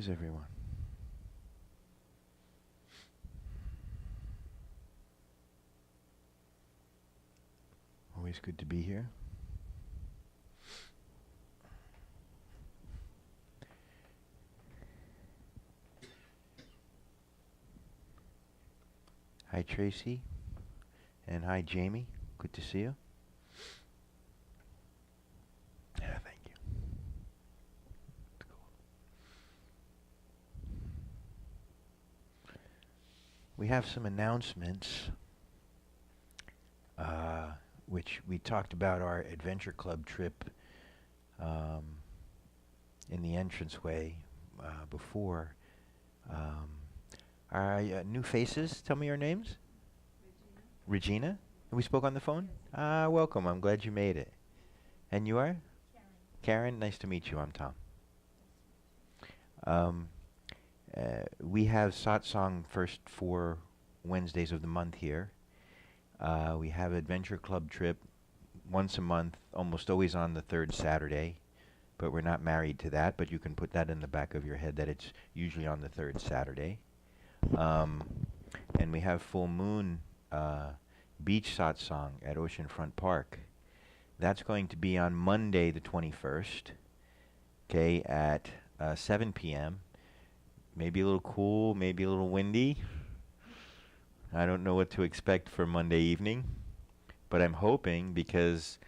is everyone? Always good to be here. Hi, Tracy. And hi, Jamie. Good to see you. Yeah, thank you. Cool. We have some announcements, which we talked about our adventure club trip in the entranceway before. Our new faces, tell me your names. Regina? We spoke on the phone? Welcome. I'm glad you made it. And you are? Karen, nice to meet you. I'm Tom. We have Satsang first 4 Wednesdays of the month here. We have Adventure Club trip once a month, almost always on the 3rd Saturday. But we're not married to that, but you can put that in the back of your head that it's usually on the 3rd Saturday. And we have Full Moon Beach Satsang at Oceanfront Park. That's going to be on Monday the 21st, okay, at 7 p.m. Maybe a little cool, maybe a little windy. I don't know what to expect for Monday evening, but I'm hoping, because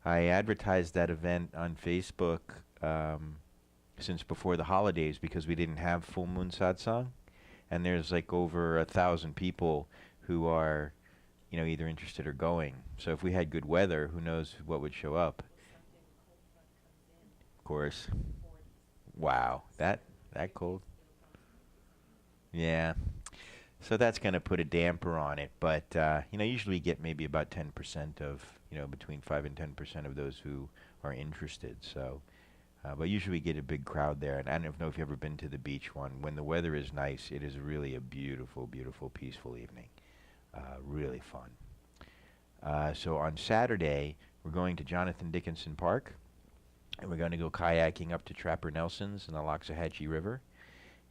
I advertised that event on Facebook since before the holidays, because we didn't have Full Moon Satsang, and there's like over 1,000 people who are, you know, either interested or going. So if we had good weather, who knows what would show up? Of course. Wow, that cold. Yeah. So that's going to put a damper on it, but you know, usually we get maybe about 10% of, you know, between 5 and 10% of those who are interested. So, but usually we get a big crowd there, and I don't know if you've ever been to the beach one. When the weather is nice, it is really a beautiful, beautiful, peaceful evening. Really fun. So on Saturday, we're going to Jonathan Dickinson Park, and we're going to go kayaking up to Trapper Nelson's in the Loxahatchee River.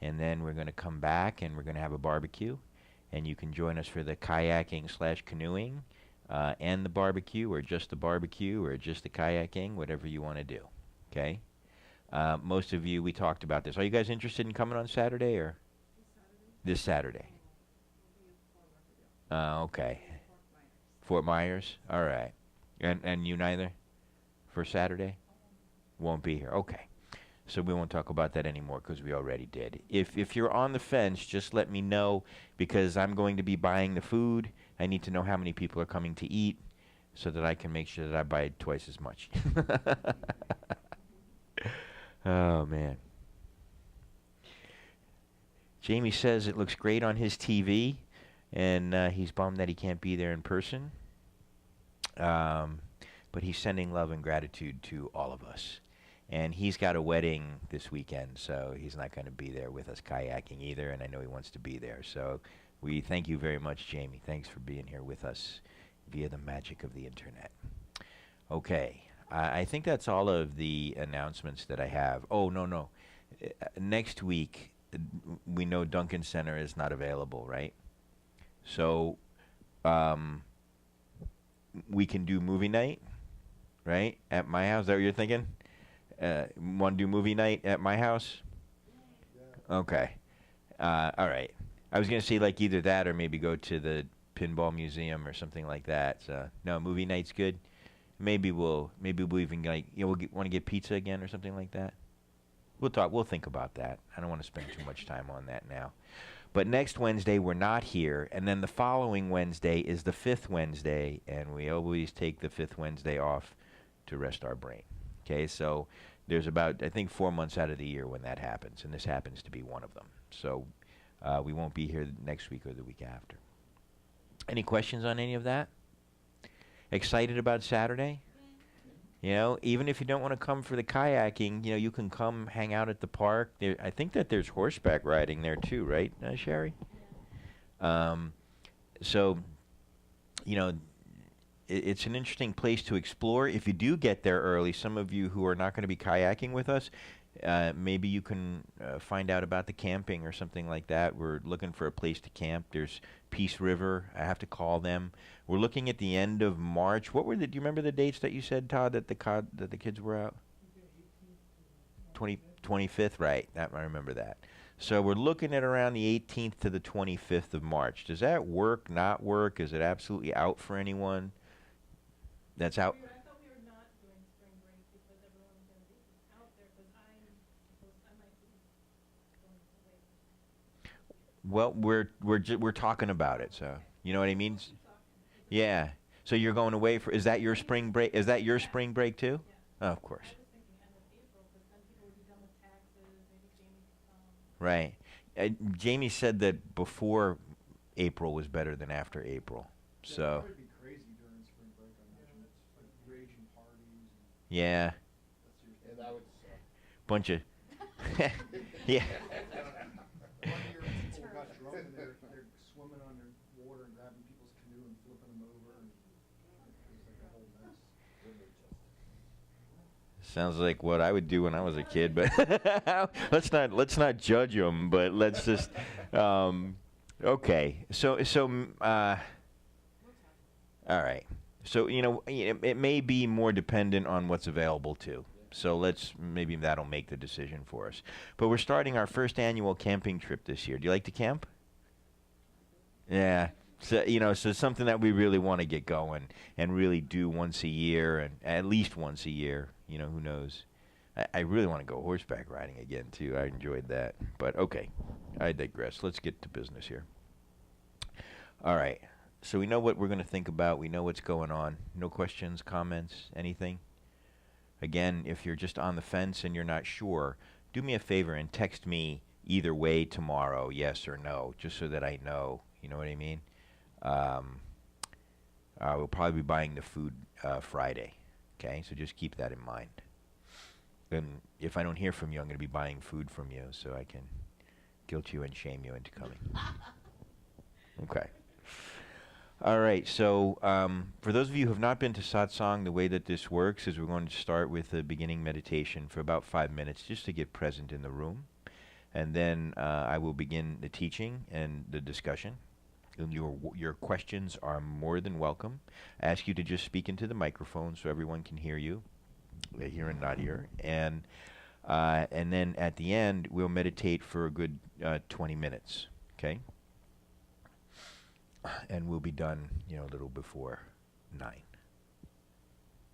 And then we're going to come back and we're going to have a barbecue. And you can join us for the kayaking/canoeing and the barbecue, or just the barbecue, or just the kayaking, whatever you want to do. Okay? Most of you, we talked about this. Are you guys interested in coming on Saturday or? This Saturday. Okay. Fort Myers? All right. And you neither? For Saturday? Won't be here. Okay. So we won't talk about that anymore because we already did. If you're on the fence, just let me know, because I'm going to be buying the food. I need to know how many people are coming to eat so that I can make sure that I buy twice as much. Oh, man. Jamie says it looks great on his TV, and he's bummed that he can't be there in person. But he's sending love and gratitude to all of us. And he's got a wedding this weekend, so he's not going to be there with us kayaking either, and I know he wants to be there. So we thank you very much, Jamie. Thanks for being here with us via the magic of the internet. Okay. I think that's all of the announcements that I have. Oh, no. Next week, we know Duncan Center is not available, right? So we can do movie night, right, at my house. Is that what you're thinking? Want to do movie night at my house? Yeah. Okay. All right. I was going to say like either that or maybe go to the pinball museum or something like that. So, no, movie night's good. Maybe we'll even like, you know, want to get pizza again or something like that. We'll talk. We'll think about that. I don't want to spend too much time on that now. But next Wednesday we're not here, and then the following Wednesday is the 5th Wednesday, and we always take the 5th Wednesday off to rest our brain. Okay, so there's about, I think, 4 months out of the year when that happens, and this happens to be one of them. So we won't be here next week or the week after. Any questions on any of that? Excited about Saturday? You know, even if you don't want to come for the kayaking, you know, you can come hang out at the park. I think that there's horseback riding there too, right, Sherry? So, you know, it's an interesting place to explore. If you do get there early, some of you who are not going to be kayaking with us, Maybe you can find out about the camping or something like that. We're looking for a place to camp. There's Peace River. I have to call them. We're looking at the end of March. What were the? Do you remember the dates that you said, Todd, that the kids were out? 25th, right? That I remember that. So we're looking at around the 18th to the 25th of March. Does that work? Not work? Is it absolutely out for anyone? That's out. I thought we were not doing spring break because everyone's going to be out there because I might be going away. Well, we're talking about it, so you know what I mean. Yeah. So you're going away for? Is that your spring break? Is that your spring break too? Yeah. Oh, of course. I was thinking end of April because then people would be done with taxes. Maybe Jamie could come. Right. Jamie said that before April was better than after April. So. It would be crazy during spring break. I imagine it's like raging parties. Yeah. And that would suck. Bunch of. Yeah. One year people got drunk and they're swimming underwater and grabbing people's canoe and flipping them over, and it was like a whole mess. Sounds like what I would do when I was a kid, but let's not judge them. But let's just okay. All right. So it may be more dependent on what's available too. So maybe that'll make the decision for us. But we're starting our first annual camping trip this year. Do you like to camp? Yeah. So so it's something that we really want to get going and really do once a year, and at least once a year. Who knows? I really want to go horseback riding again too. I enjoyed that. But okay, I digress. Let's get to business here. All right. So we know what we're going to think about. We know what's going on. No questions, comments, anything? Again, if you're just on the fence and you're not sure, do me a favor and text me either way tomorrow, yes or no, just so that I know. You know what I mean? We'll probably be buying the food Friday. Okay, so just keep that in mind. And if I don't hear from you, I'm going to be buying food from you so I can guilt you and shame you into coming. Okay. All right, so for those of you who have not been to Satsang, the way that this works is we're going to start with a beginning meditation for about 5 minutes just to get present in the room. And then I will begin the teaching and the discussion. And your questions are more than welcome. I ask you to just speak into the microphone so everyone can hear you, here and not here. And then at the end, we'll meditate for a good 20 minutes, okay? And we'll be done, a little before 9.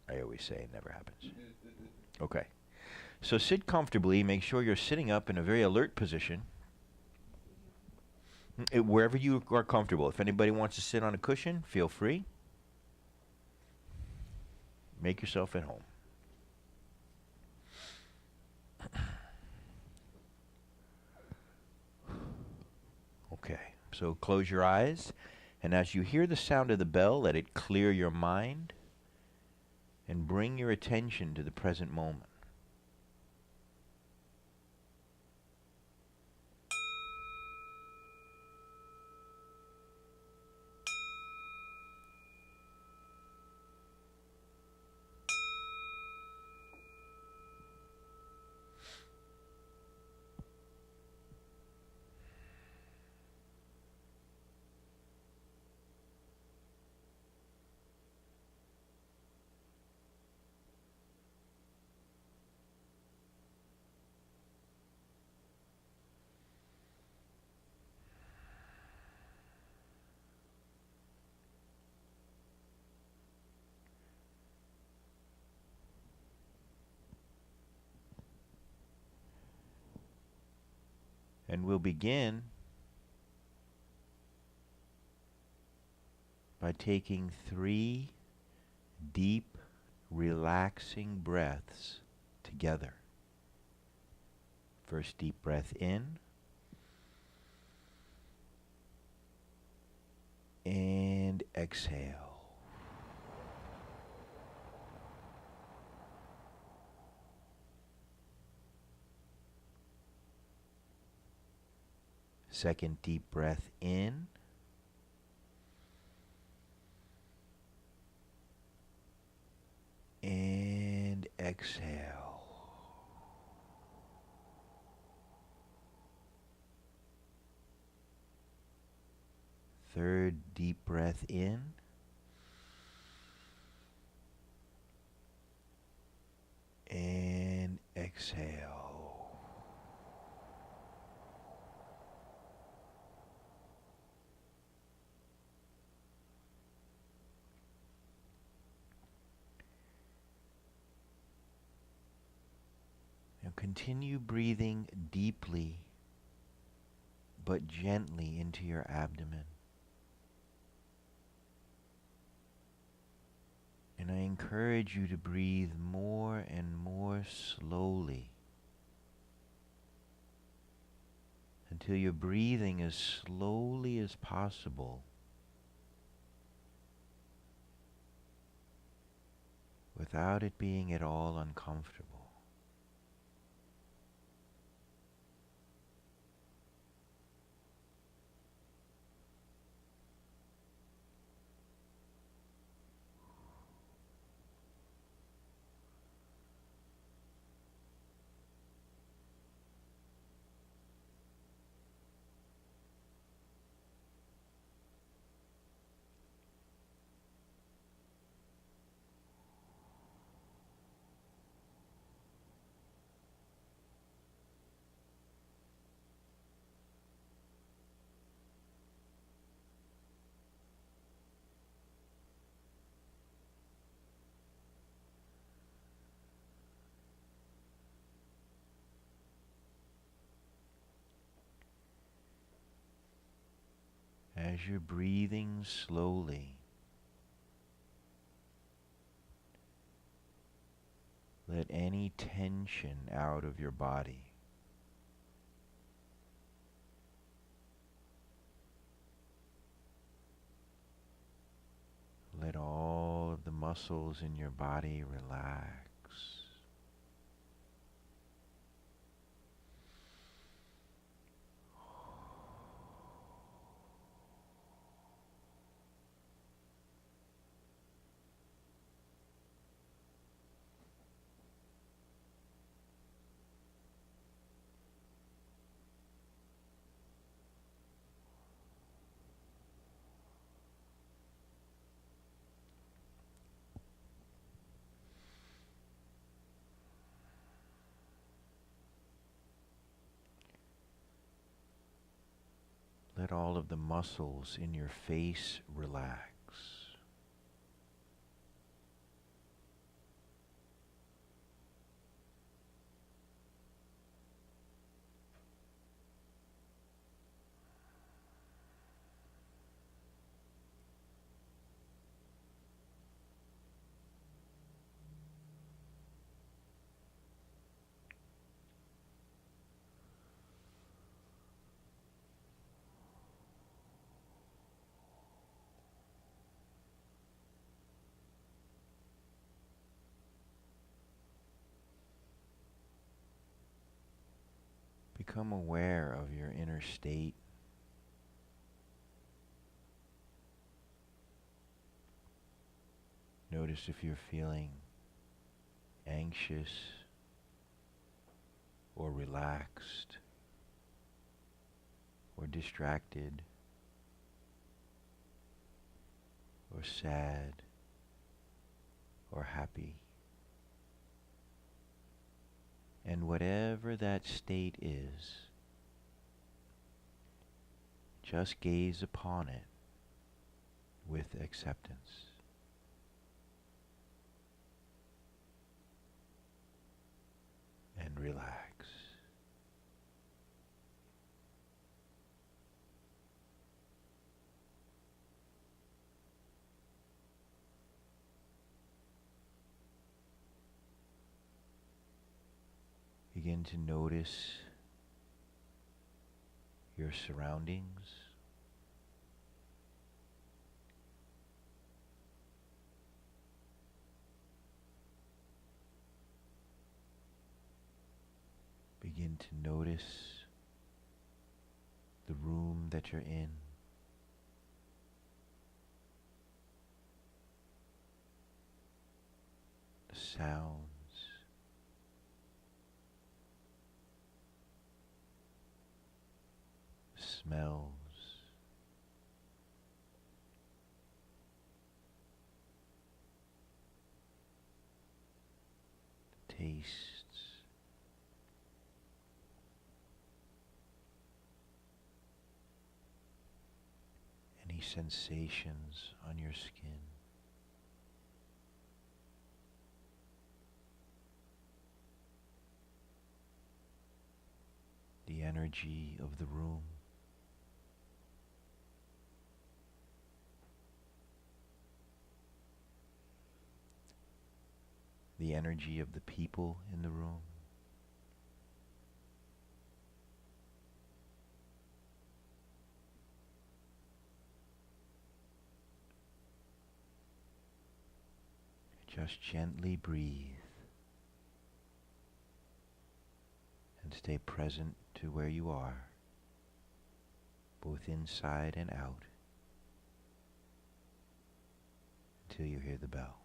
I always say it never happens. Okay. So sit comfortably. Make sure you're sitting up in a very alert position. Wherever you are comfortable. If anybody wants to sit on a cushion, feel free. Make yourself at home. Okay. So close your eyes. And as you hear the sound of the bell, let it clear your mind and bring your attention to the present moment. And we'll begin by taking 3 deep, relaxing breaths together. First deep breath in. And exhale. Second deep breath in. And exhale. third deep breath in. And exhale. Now continue breathing deeply but gently into your abdomen. And I encourage you to breathe more and more slowly until you're breathing as slowly as possible without it being at all uncomfortable. As you're breathing slowly, let any tension out of your body. Let all of the muscles in your body relax. Let all of the muscles in your face relax. Become aware of your inner state. Notice if you're feeling anxious or relaxed or distracted or sad or happy. And whatever that state is, just gaze upon it with acceptance. And relax. Begin to notice your surroundings. Begin to notice the room that you're in. The sounds. Smells, tastes, any sensations on your skin. The energy of the room. The energy of the people in the room. Just gently breathe and stay present to where you are, both inside and out, until you hear the bell.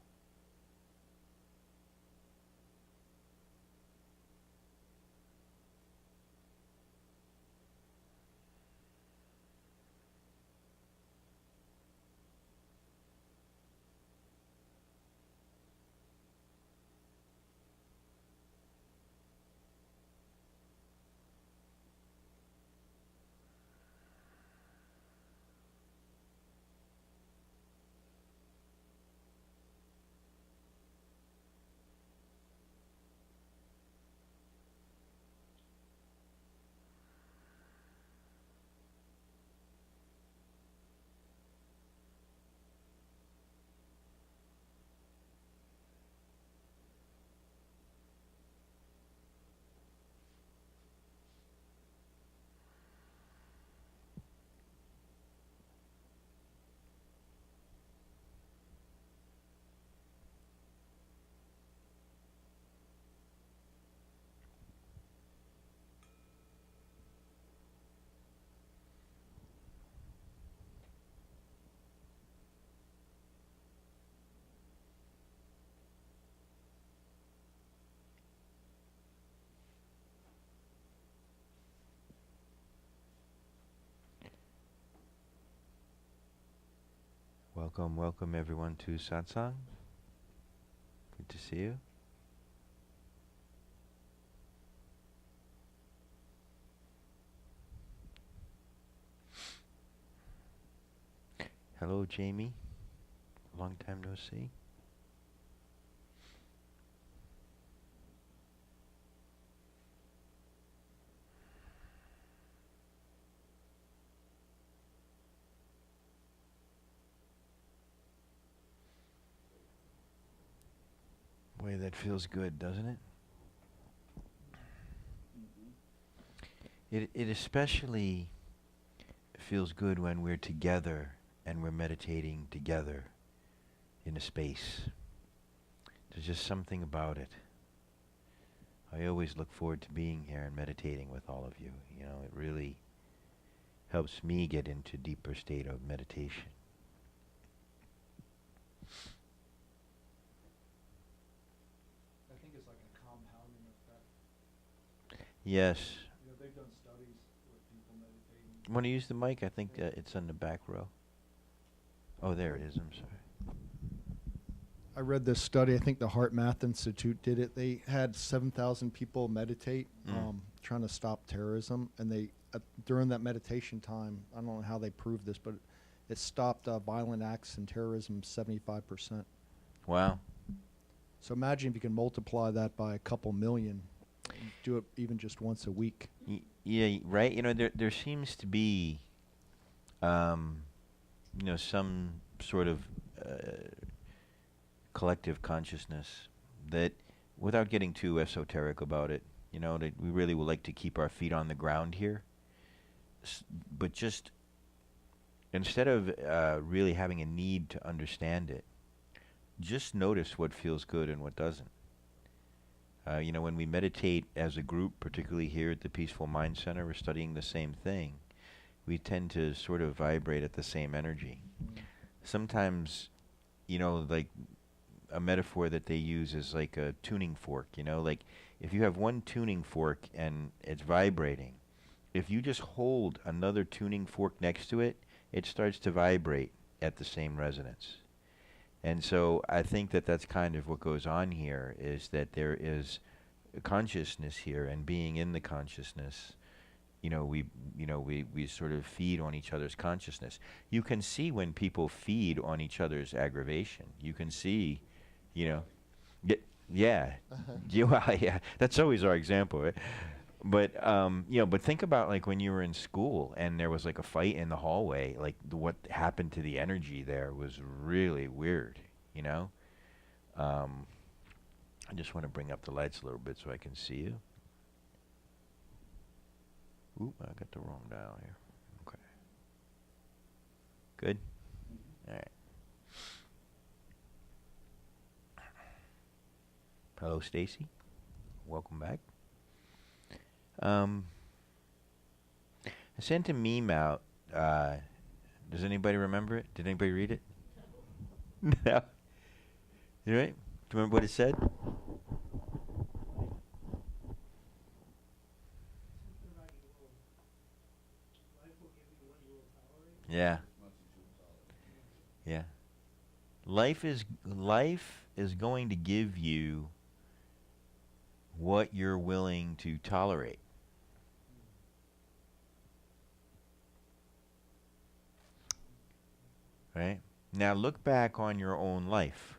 Welcome, welcome everyone to Satsang. Good to see you. Hello, Jamie. Long time no see. Boy, that feels good, doesn't it? It especially feels good when we're together and we're meditating together in a space. There's just something about it. I always look forward to being here and meditating with all of you. You know, it really helps me get into deeper state of meditation. I think it's like a compounding effect. Yes. You know, they've done studies with people meditating. Want to use the mic? I think it's on the back row. Oh, there it is. I'm sorry. I read this study. I think the Heart Math Institute did it. They had 7,000 people meditate, trying to stop terrorism, and they during that meditation time, I don't know how they proved this, but it stopped violent acts and terrorism 75%. Wow. So imagine if you can multiply that by a couple million, and do it even just once a week. Yeah, right. You know, there seems to be, you know, some sort of collective consciousness that, without getting too esoteric about it, you know, that we really would like to keep our feet on the ground here, but just instead of really having a need to understand it, just notice what feels good and what doesn't. You know, when we meditate as a group, particularly here at the Peaceful Mind Center, we're studying the same thing. We tend to sort of vibrate at the same energy. Sometimes, you know, like a metaphor that they use is like a tuning fork, you know, like if you have one tuning fork and it's vibrating, if you just hold another tuning fork next to it, it starts to vibrate at the same resonance. And so I think that that's kind of what goes on here, is that there is a consciousness here, and being in the consciousness, we sort of feed on each other's consciousness. You can see when people feed on each other's aggravation. You can see, you know, yeah, yeah, that's always our example, right? But but think about like when you were in school and there was like a fight in the hallway. Like what happened to the energy there was really weird. You know. I just want to bring up the lights a little bit so I can see you. Oop, I got the wrong dial here. Okay. Good. All right. Hello, Stacy. Welcome back. I sent a meme out. Does anybody remember it? Did anybody read it? No. You right? Do you remember what it said? Yeah. Yeah. Life is going to give you what you're willing to tolerate. Right? Now look back on your own life.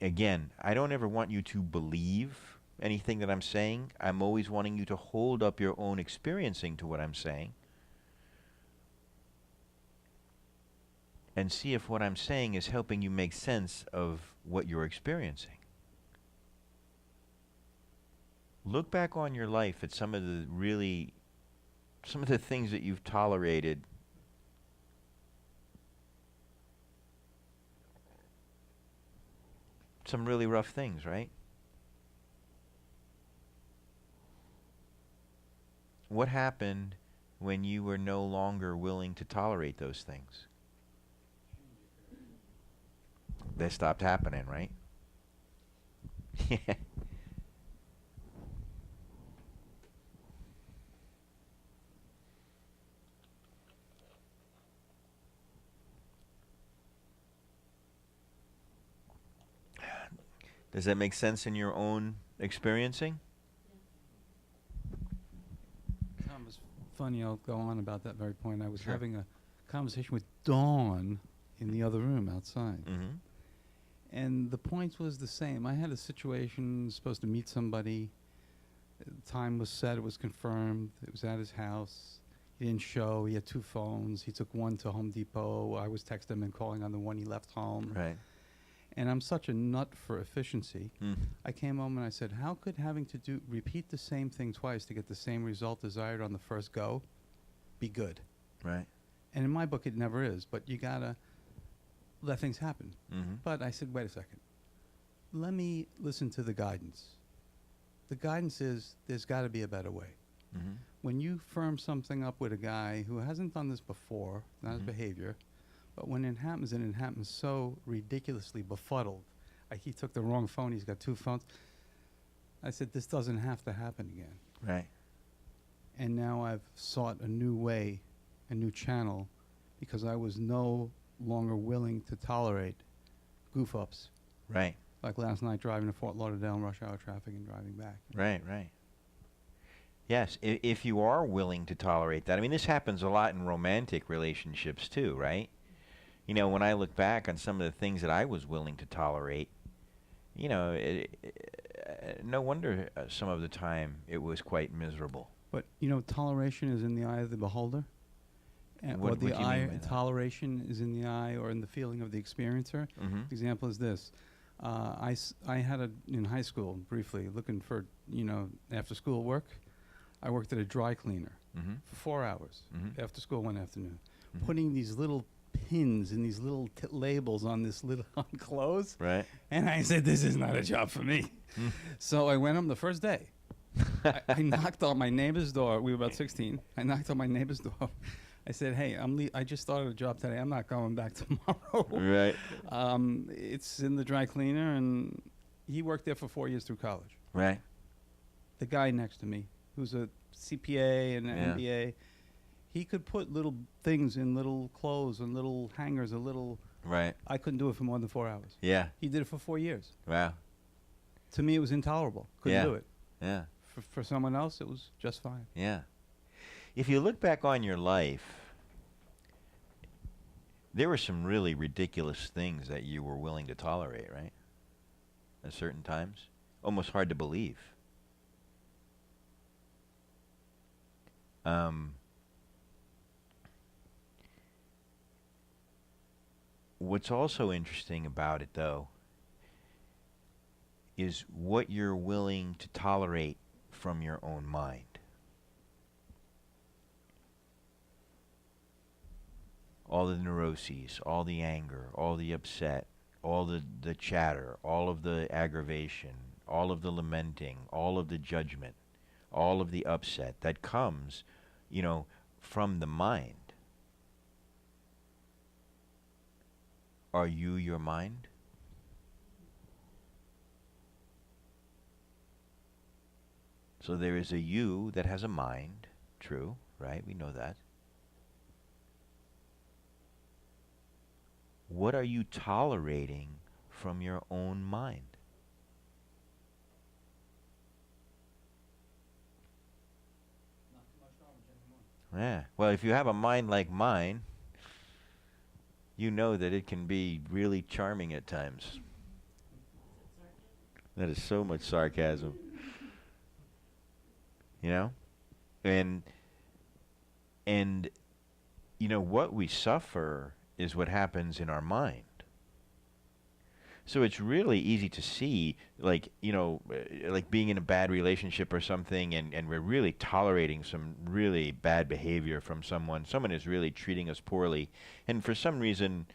Again, I don't ever want you to believe anything that I'm saying. I'm always wanting you to hold up your own experiencing to what I'm saying and see if what I'm saying is helping you make sense of what you're experiencing. Look back on your life at some of the things that you've tolerated. Some really rough things, right? What happened when you were no longer willing to tolerate those things? They stopped happening, right? Yeah. Does that make sense in your own experiencing? It's funny, I'll go on about that very point. I was Sure. having a conversation with Dawn in the other room outside. Mm-hmm. And the point was the same. I had a situation, supposed to meet somebody. The time was set, it was confirmed. It was at his house. He didn't show. He had 2 phones. He took one to Home Depot. I was texting him and calling on the one he left home. Right. And I'm such a nut for efficiency. Mm. I came home and I said, how could having to repeat the same thing twice to get the same result desired on the first go be good? Right. And in my book, it never is, but you gotta let things happen. Mm-hmm. But I said, wait a second. Let me listen to the guidance. The guidance is there's gotta be a better way. Mm-hmm. When you firm something up with a guy who hasn't done this before, not his Mhm. behavior, but when it happens, and it happens so ridiculously befuddled, he took the wrong phone, he's got 2 phones. I said, this doesn't have to happen again. Right. And now I've sought a new way, a new channel, because I was no longer willing to tolerate goof-ups. Right. Like last night driving to Fort Lauderdale in rush hour traffic and driving back. Right. Right. Yes, if you are willing to tolerate that. I mean, this happens a lot in romantic relationships too, right? You know, when I look back on some of the things that I was willing to tolerate, you know, no wonder some of the time it was quite miserable. But, you know, toleration is in the eye of the beholder. What Or do you the mean eye, by that? toleration is in the eye or in the feeling of the experiencer. Mm-hmm. Example is this. I had in high school, briefly, looking for, after school work. I worked at a dry cleaner Mm-hmm. for 4 hours Mhm. after school one afternoon, Mhm. putting these little pins and these little labels on this little on clothes. Right. And I said, this is not a job for me. Mm. So I went home the first day. I knocked on my neighbor's door. We were about 16. I knocked on my neighbor's door. I said, hey, I just started a job today. I'm not going back tomorrow. Right. It's in the dry cleaner, and he worked there for 4 years through college. Right. The guy next to me, who's a CPA and an Yeah. MBA, he could put little things in little clothes and little hangers, Right. I couldn't do it for more than 4 hours. Yeah. He did it for 4 years. Wow. To me, it was intolerable. Couldn't Yeah. do it. Yeah. For someone else, it was just fine. Yeah. If you look back on your life, there were some really ridiculous things that you were willing to tolerate, right? At certain times. Almost hard to believe. What's also interesting about it, though, is what you're willing to tolerate from your own mind. All the neuroses, all the anger, all the upset, all the chatter, all of the aggravation, all of the lamenting, all of the judgment, all of the upset that comes, from the mind. Are you your mind? So there is a you that has a mind. True, right? We know that. What are you tolerating from your own mind? Not too much garbage anymore. Yeah. Well, if you have a mind like mine, you know that it can be really charming at times. That is so much sarcasm. And what we suffer is what happens in our mind. So it's really easy to see, like being in a bad relationship or something, and we're really tolerating some really bad behavior from someone. Someone is really treating us poorly. And for some reason,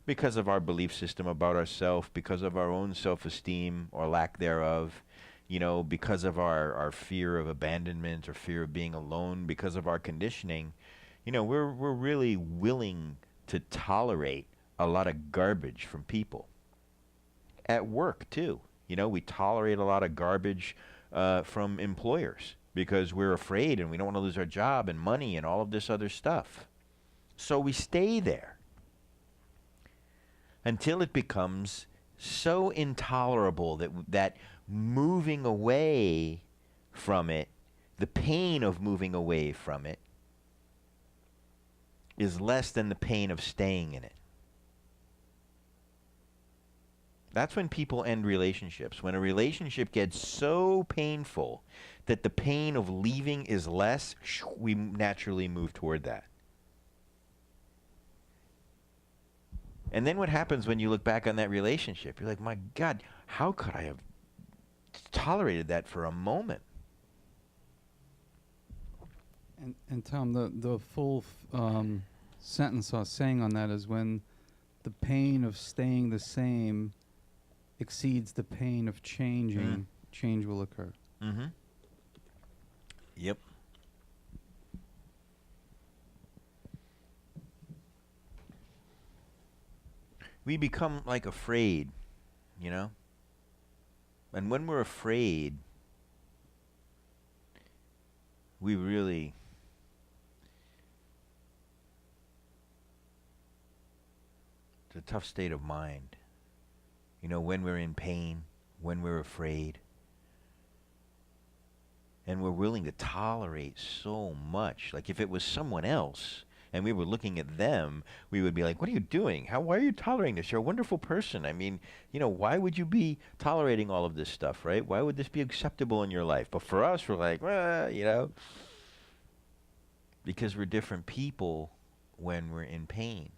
because of our belief system about ourselves, because of our own self-esteem or lack thereof, because of our fear of abandonment or fear of being alone, because of our conditioning, we're really willing to tolerate a lot of garbage from people. At work, too. We tolerate a lot of garbage from employers because we're afraid and we don't want to lose our job and money and all of this other stuff. So we stay there until it becomes so intolerable that moving away from it, the pain of moving away from it, is less than the pain of staying in it. That's when people end relationships. When a relationship gets so painful that the pain of leaving is less, we naturally move toward that. And then what happens when you look back on that relationship? You're like, my God, how could I have tolerated that for a moment? And Tom, the full sentence I was saying on that is when the pain of staying the same exceeds the pain of changing, change will occur. Mm-hmm. Yep. We become like afraid, And when we're afraid, we really it's a tough state of mind. When we're in pain, when we're afraid, and we're willing to tolerate so much. Like if it was someone else and we were looking at them, we would be like, what are you doing? Why are you tolerating this? You're a wonderful person. I mean, why would you be tolerating all of this stuff, right? Why would this be acceptable in your life? But for us, we're like, because we're different people when we're in pain.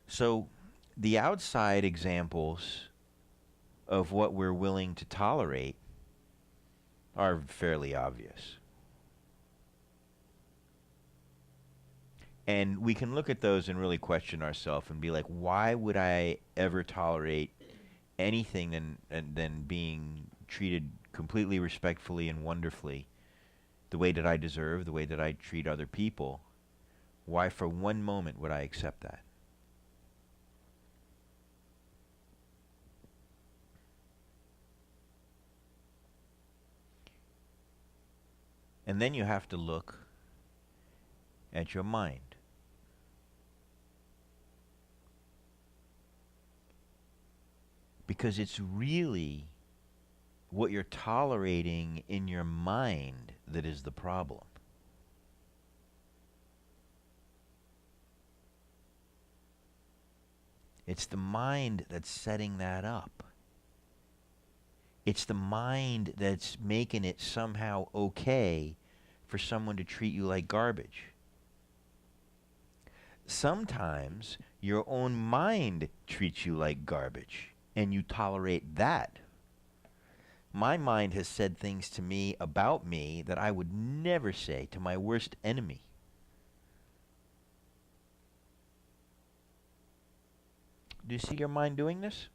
So the outside examples of what we're willing to tolerate are fairly obvious. And we can look at those and really question ourselves and be like, why would I ever tolerate anything than being treated completely respectfully and wonderfully, the way that I deserve, the way that I treat other people? Why for one moment would I accept that? And then you have to look at your mind. Because it's really what you're tolerating in your mind that is the problem. It's the mind that's setting that up. It's the mind that's making it somehow okay for someone to treat you like garbage. Sometimes your own mind treats you like garbage, and you tolerate that. My mind has said things to me about me that I would never say to my worst enemy. Do you see your mind doing this?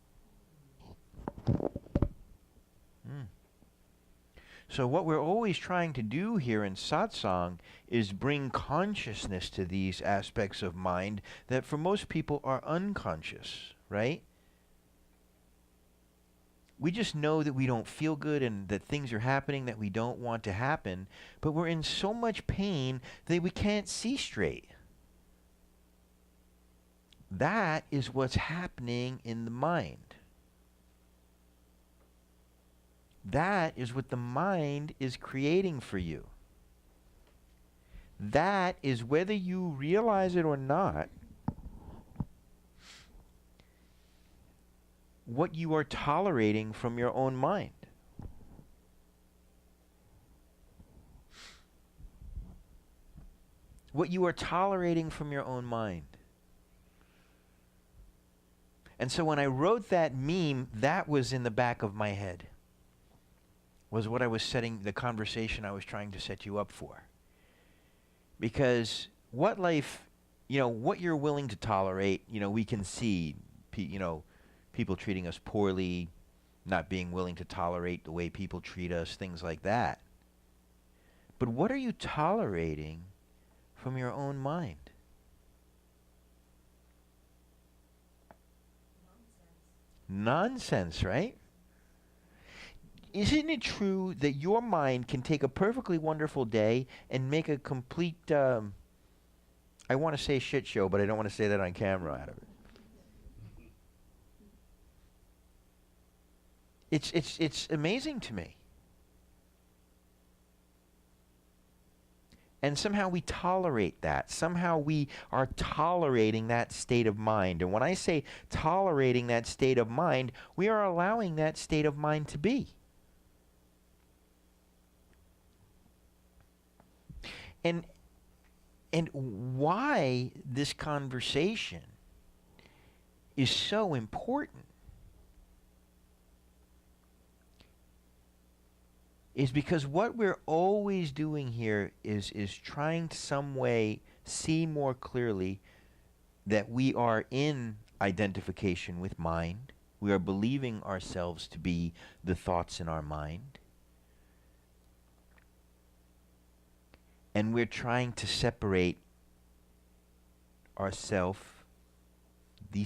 So what we're always trying to do here in satsang is bring consciousness to these aspects of mind that for most people are unconscious, right? We just know that we don't feel good and that things are happening that we don't want to happen, but we're in so much pain that we can't see straight. That is what's happening in the mind. That is what the mind is creating for you. That is, whether you realize it or not, what you are tolerating from your own mind. What you are tolerating from your own mind. And so when I wrote that meme, that was in the back of my head. Was what I was setting, the conversation I was trying to set you up for. Because what life, what you're willing to tolerate, we can see, people treating us poorly, not being willing to tolerate the way people treat us, things like that. But what are you tolerating from your own mind? Nonsense, right? Isn't it true that your mind can take a perfectly wonderful day and make a complete, I want to say shit show, but I don't want to say that on camera out of it. It's amazing to me. And somehow we tolerate that. Somehow we are tolerating that state of mind. And when I say tolerating that state of mind, we are allowing that state of mind to be. And why this conversation is so important is because what we're always doing here is trying to some way see more clearly that we are in identification with mind. We are believing ourselves to be the thoughts in our mind. And we're trying to separate ourself, the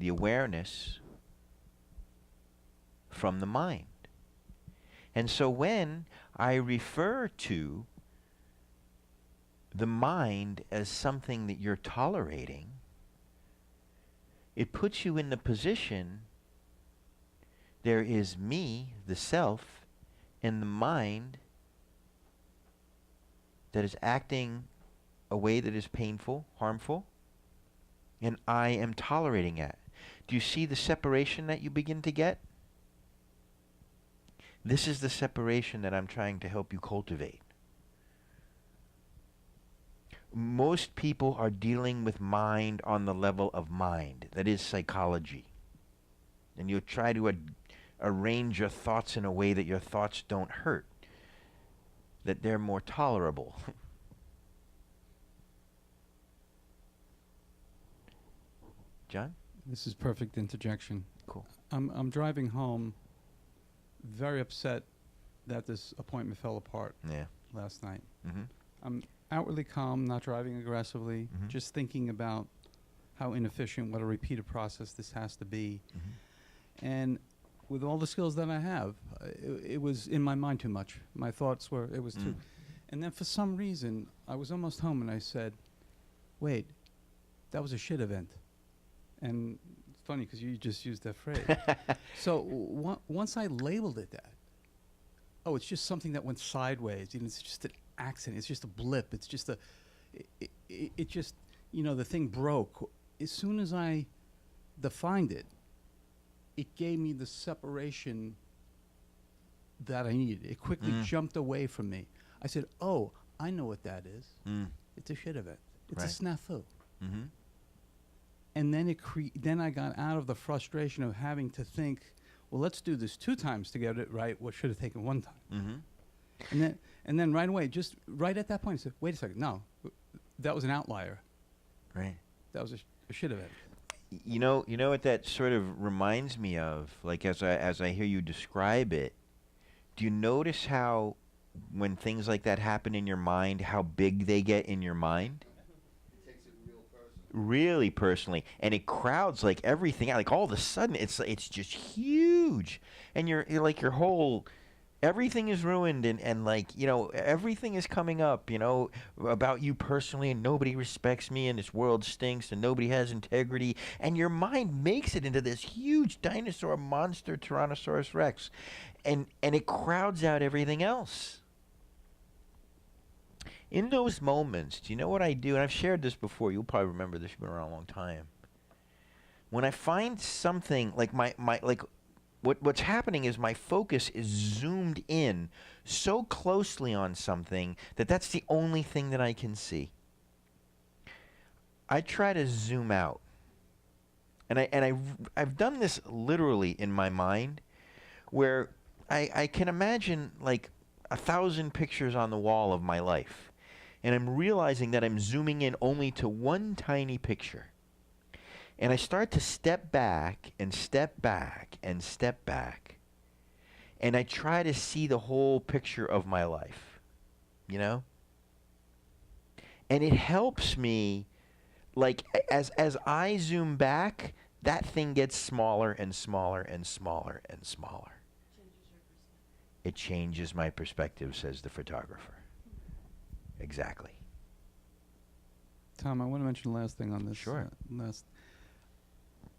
awareness, from the mind. And so when I refer to the mind as something that you're tolerating, it puts you in the position there is me, the self, and the mind that is acting a way that is painful, harmful, and I am tolerating it. Do you see the separation that you begin to get? This is the separation that I'm trying to help you cultivate. Most people are dealing with mind on the level of mind. That is psychology. And you try to arrange your thoughts in a way that your thoughts don't hurt, that they're more tolerable. John? This is perfect interjection. Cool. I'm driving home, very upset that this appointment fell apart last night. Mm-hmm. I'm outwardly calm, not driving aggressively, just thinking about how inefficient, what a repeated process this has to be. Mm-hmm. And with all the skills that I have, it was in my mind too much. My thoughts were, it was too. And then for some reason, I was almost home and I said, wait, that was a shit event. And funny because you just used that phrase. So once I labeled it that, oh, it's just something that went sideways. You know, it's just an accident. It's just a blip. It's just it just, you know, the thing broke. As soon as I defined it, it gave me the separation that I needed. It quickly jumped away from me. I said, oh, I know what that is. It's a shit event. It's a snafu. Mm-hmm. And then then I got out of the frustration of having to think, well, let's do this 2 times to get it right. What should have taken 1 time? Mm-hmm. And then right away, just right at that point, I said, wait a second, no, that was an outlier. Right. That was a shit event. You know what that sort of reminds me of? Like as I hear you describe it, do you notice how when things like that happen in your mind, how big they get in your mind? It takes it real personal. Really personally, and it crowds like everything out. Like all of a sudden, it's just huge, and you're like your whole everything is ruined, and like, you know, everything is coming up, you know, about you personally, and nobody respects me, and this world stinks, and nobody has integrity, and your mind makes it into this huge dinosaur monster, Tyrannosaurus Rex, and it crowds out everything else. In those moments, do you know what I do? And I've shared this before. You'll probably remember this. You've been around a long time. When I find something like what's happening is my focus is zoomed in so closely on something that's the only thing that I can see. I try to zoom out, and I've done this literally in my mind, where I can imagine like 1,000 pictures on the wall of my life. And I'm realizing that I'm zooming in only to one tiny picture. And I start to step back and step back and step back. And I try to see the whole picture of my life, you know? And it helps me, like, as I zoom back, that thing gets smaller and smaller and smaller and smaller. It changes my perspective, says the photographer. Exactly. Tom, I want to mention the last thing on this. Sure.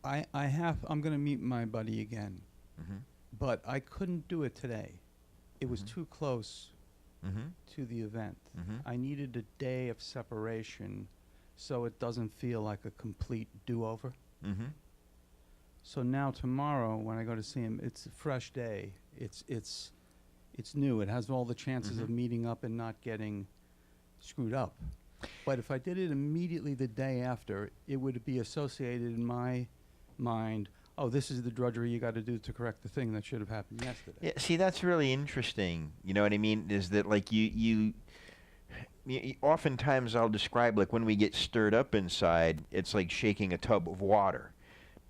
I'm going to meet my buddy again, Mm-hmm. but I couldn't do it today. It was too close Mm-hmm. to the event. Mm-hmm. I needed a day of separation so it doesn't feel like a complete do-over. Mm-hmm. So now tomorrow when I go to see him, it's a fresh day. It's new. It has all the chances of meeting up and not getting screwed up. But if I did it immediately the day after, it would be associated in my mind, oh, this is the drudgery you got to do to correct the thing that should have happened yesterday. Yeah, see, that's really interesting. You know what I mean? Is that like you oftentimes I'll describe like when we get stirred up inside, it's like shaking a tub of water.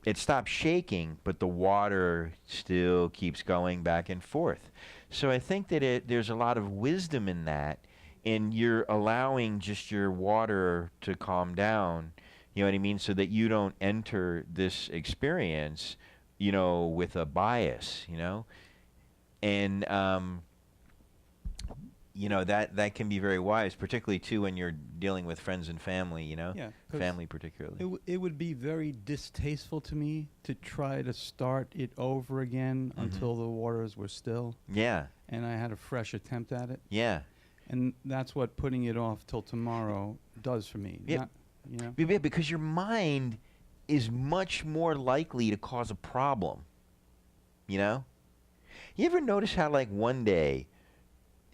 It stops shaking, but the water still keeps going back and forth. So I think that there's a lot of wisdom in that, and you're allowing just your water to calm down, you know what I mean, so that you don't enter this experience, you know, with a bias, you know, and you know, that can be very wise, particularly too when you're dealing with friends and family, you know, Yeah, 'cause family particularly. it would be very distasteful to me to try to start it over again until the waters were still, Yeah, and I had a fresh attempt at it. yeah. And that's what putting it off till tomorrow does for me. Yeah. Not, you know? Because your mind is much more likely to cause a problem, you know? You ever notice how, like, one day,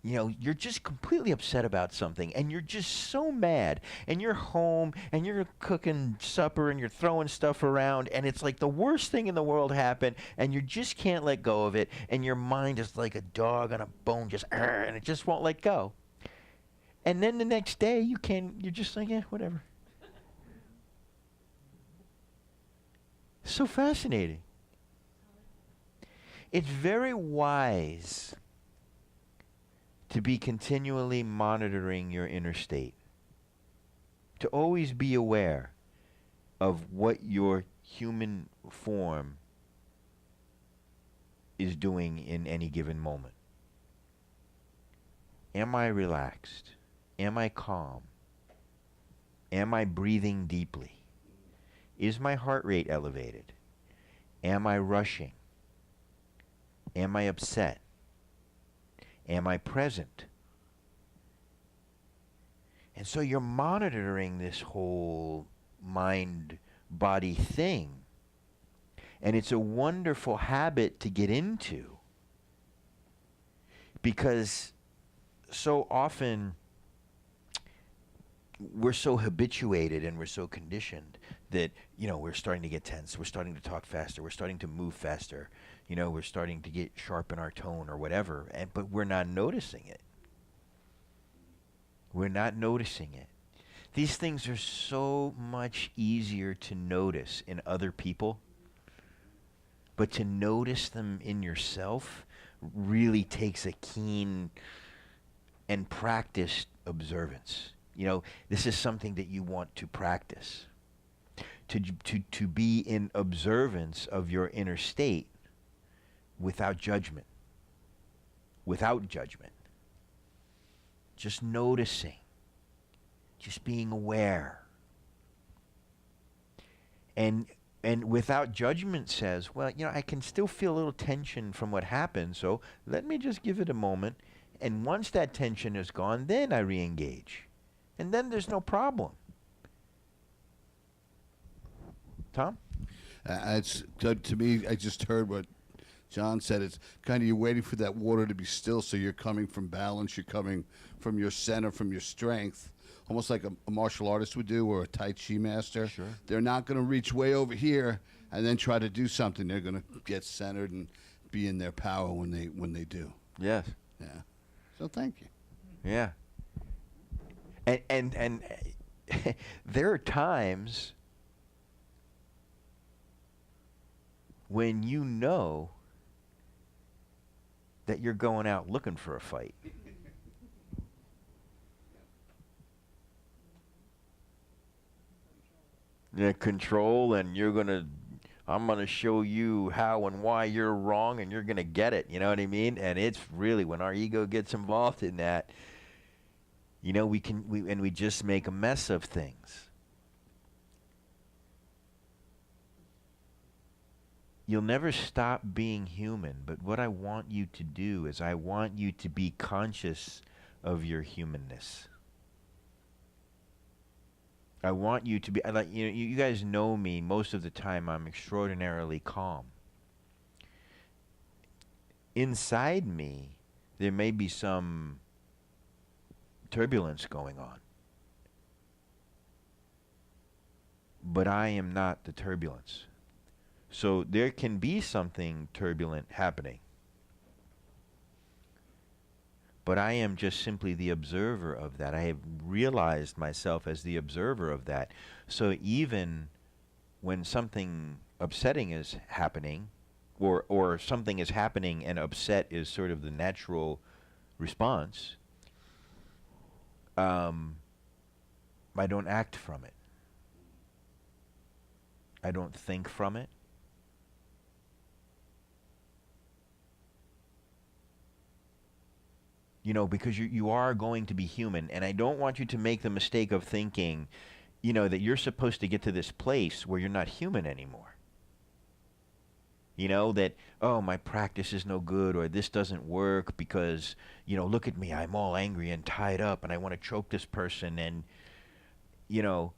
you know, you're just completely upset about something, and you're just so mad, and you're home, and you're cooking supper, and you're throwing stuff around, and it's like the worst thing in the world happened, and you just can't let go of it, and your mind is like a dog on a bone, just, and it just won't let go. And then the next day, you're just like, yeah, whatever. So fascinating. It's very wise to be continually monitoring your inner state, to always be aware of what your human form is doing in any given moment. Am I relaxed? Am I calm? Am I breathing deeply? Is my heart rate elevated? Am I rushing? Am I upset? Am I present? And so you're monitoring this whole mind-body thing. And it's a wonderful habit to get into. Because so often we're so habituated and we're so conditioned that, we're starting to get tense. We're starting to talk faster. We're starting to move faster. We're starting to get sharp in our tone or whatever. But we're not noticing it. We're not noticing it. These things are so much easier to notice in other people. But to notice them in yourself really takes a keen and practiced observance. This is something that you want to practice. To be in observance of your inner state without judgment. Without judgment. Just noticing. Just being aware. And without judgment says, well, I can still feel a little tension from what happened, so let me just give it a moment. And once that tension is gone, then I re-engage. And then there's no problem. Tom? It's to me, I just heard what John said. It's kind of you're waiting for that water to be still, so you're coming from balance. You're coming from your center, from your strength, almost like a martial artist would do, or a Tai Chi master. Sure. They're not going to reach way over here and then try to do something. They're going to get centered and be in their power when they do. Yes. Yeah. So thank you. Yeah. And there are times when you know that you're going out looking for a fight. Yeah, control, and I'm gonna show you how and why you're wrong, and you're gonna get it. You know what I mean? And it's really when our ego gets involved in that, we just make a mess of things. You'll never stop being human, but what I want you to do is I want you to be conscious of your humanness. I want you to be, you guys know me, most of the time I'm extraordinarily calm. Inside me, there may be some turbulence going on. But I am not the turbulence. So there can be something turbulent happening. But I am just simply the observer of that. I have realized myself as the observer of that. So even when something upsetting is happening, or something is happening and upset is sort of the natural response, I don't act from it. I don't think from it. Because you are going to be human, and I don't want you to make the mistake of thinking, that you're supposed to get to this place where you're not human anymore. That, oh, my practice is no good, or this doesn't work because, look at me, I'm all angry and tied up, and I want to choke this person, and, you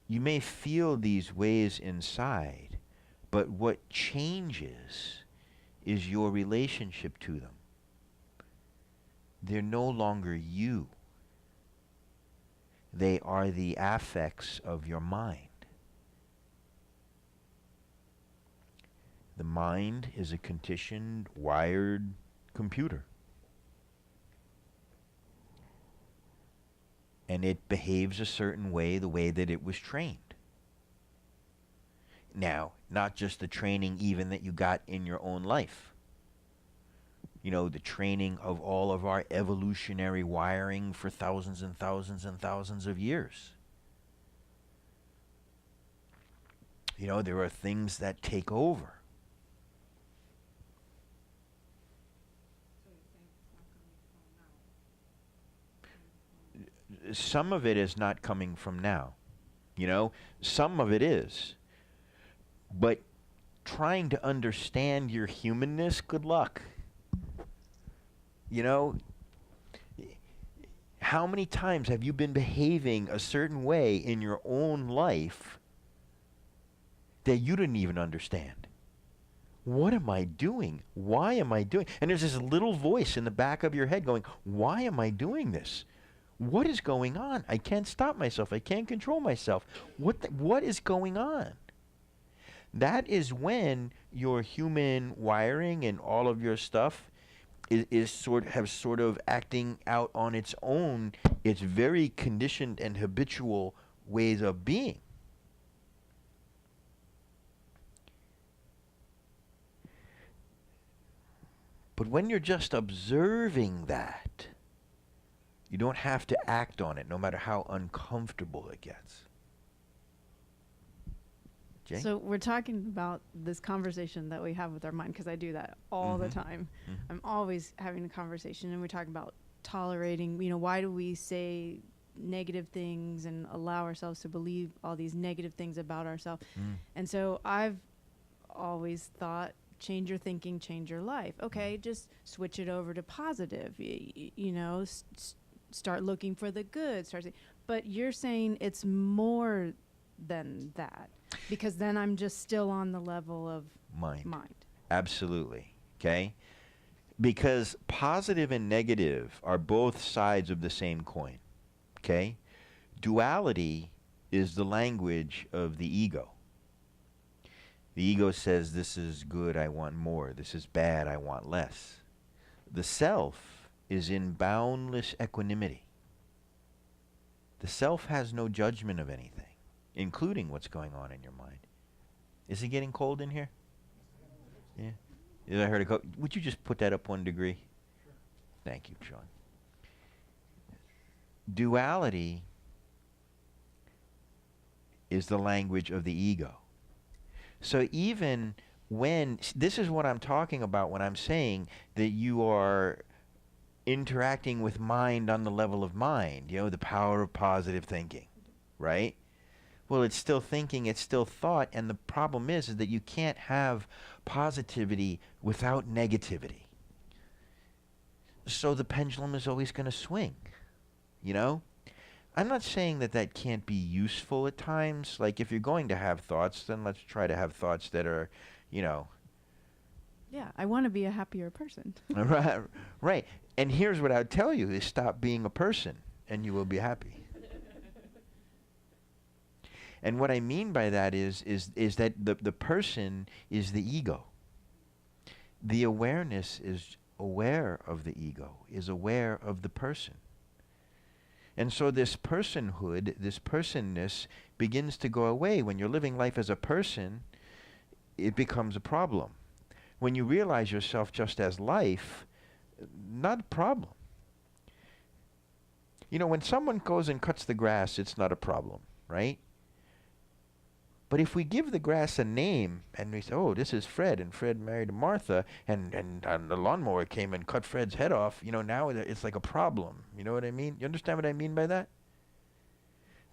may feel these ways inside, but what changes is your relationship to them. They're no longer you. They are the affects of your mind. The mind is a conditioned, wired computer. And it behaves a certain way, the way that it was trained. Now, not just the training even that you got in your own life. The training of all of our evolutionary wiring for thousands and thousands and thousands of years. There are things that take over. Some of it is not coming from now. Some of it is. But trying to understand your humanness, good luck. You know, how many times have you been behaving a certain way in your own life that you didn't even understand? What am I doing? Why am I doing? And there's this little voice in the back of your head going, why am I doing this? What is going on? I can't stop myself. I can't control myself. What is going on? That is when your human wiring and all of your stuff is sort of acting out on its own. It's very conditioned and habitual ways of being. But when you're just observing that, you don't have to act on it, no matter how uncomfortable it gets. Jay? So we're talking about this conversation that we have with our mind, because I do that all the time. I'm always having a conversation, and we're talking about tolerating, why do we say negative things and allow ourselves to believe all these negative things about ourselves? And so I've always thought, change your thinking, change your life. Okay, just switch it over to positive, start looking for the good. But you're saying it's more than that, because then I'm just still on the level of mind. Absolutely. Okay? Because positive and negative are both sides of the same coin. Okay? Duality is the language of the ego. The ego says, this is good, I want more. This is bad, I want less. The self is in boundless equanimity. The self has no judgment of anything, including what's going on in your mind. Is it getting cold in here? Yeah. I heard it go. Would you just put that up 1 degree? Sure. Thank you, Sean. Duality is the language of the ego. So even when, this is what I'm talking about when I'm saying that you are interacting with mind on the level of mind, the power of positive thinking, right? Well, it's still thinking, it's still thought, and the problem is that you can't have positivity without negativity. So the pendulum is always going to swing, I'm not saying that can't be useful at times. Like, if you're going to have thoughts, then let's try to have thoughts that are, Yeah, I want to be a happier person. Right. And here's what I would tell you is stop being a person, and you will be happy. And what I mean by that is that the person is the ego. The awareness is aware of the ego, is aware of the person. And so this personhood, this personness begins to go away. When you're living life as a person, it becomes a problem. When you realize yourself just as life, not a problem. When someone goes and cuts the grass, it's not a problem, right? But if we give the grass a name and we say, oh, this is Fred, and Fred married Martha, and the lawnmower came and cut Fred's head off, now it's like a problem. You know what I mean? You understand what I mean by that?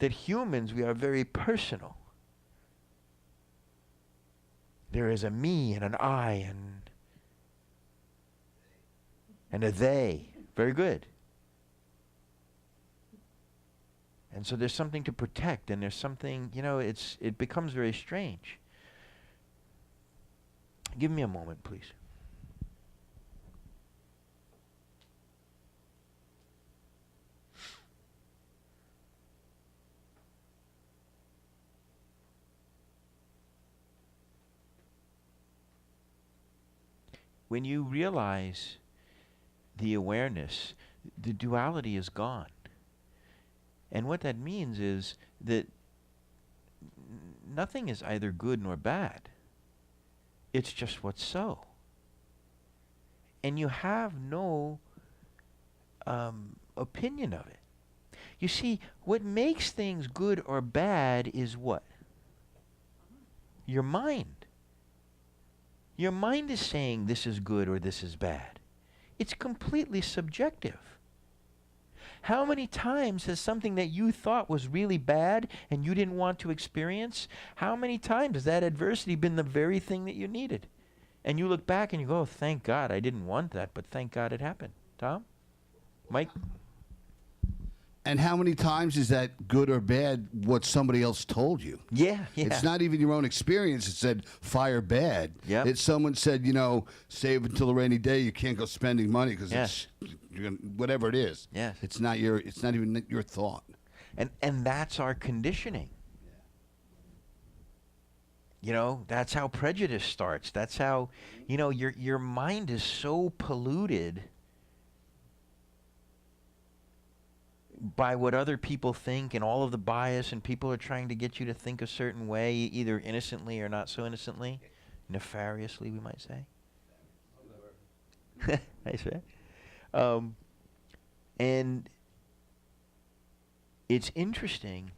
That humans, we are very personal. There is a me and an I and a they. Very good. And so there's something to protect, and there's something, it becomes very strange. Give me a moment, please. When you realize the awareness, the duality is gone. And what that means is that nothing is either good nor bad. It's just what's so. And you have no opinion of it. You see, what makes things good or bad is what? Your mind. Your mind is saying this is good or this is bad. It's completely subjective. How many times has something that you thought was really bad and you didn't want to experience, how many times has that adversity been the very thing that you needed? And you look back and you go, oh, thank God I didn't want that, but thank God it happened. Tom? Mike? And how many times is that good or bad what somebody else told you? Yeah. It's not even your own experience. It said fire bad. Yep. It's someone said, save until a rainy day. You can't go spending money because Yes. whatever it is. Yes. It's not even your thought. And that's our conditioning. That's how prejudice starts. That's how, your mind is so polluted by what other people think and all of the bias, and people are trying to get you to think a certain way, either innocently or not so innocently, nefariously, we might say. Nice, right? And it's interesting.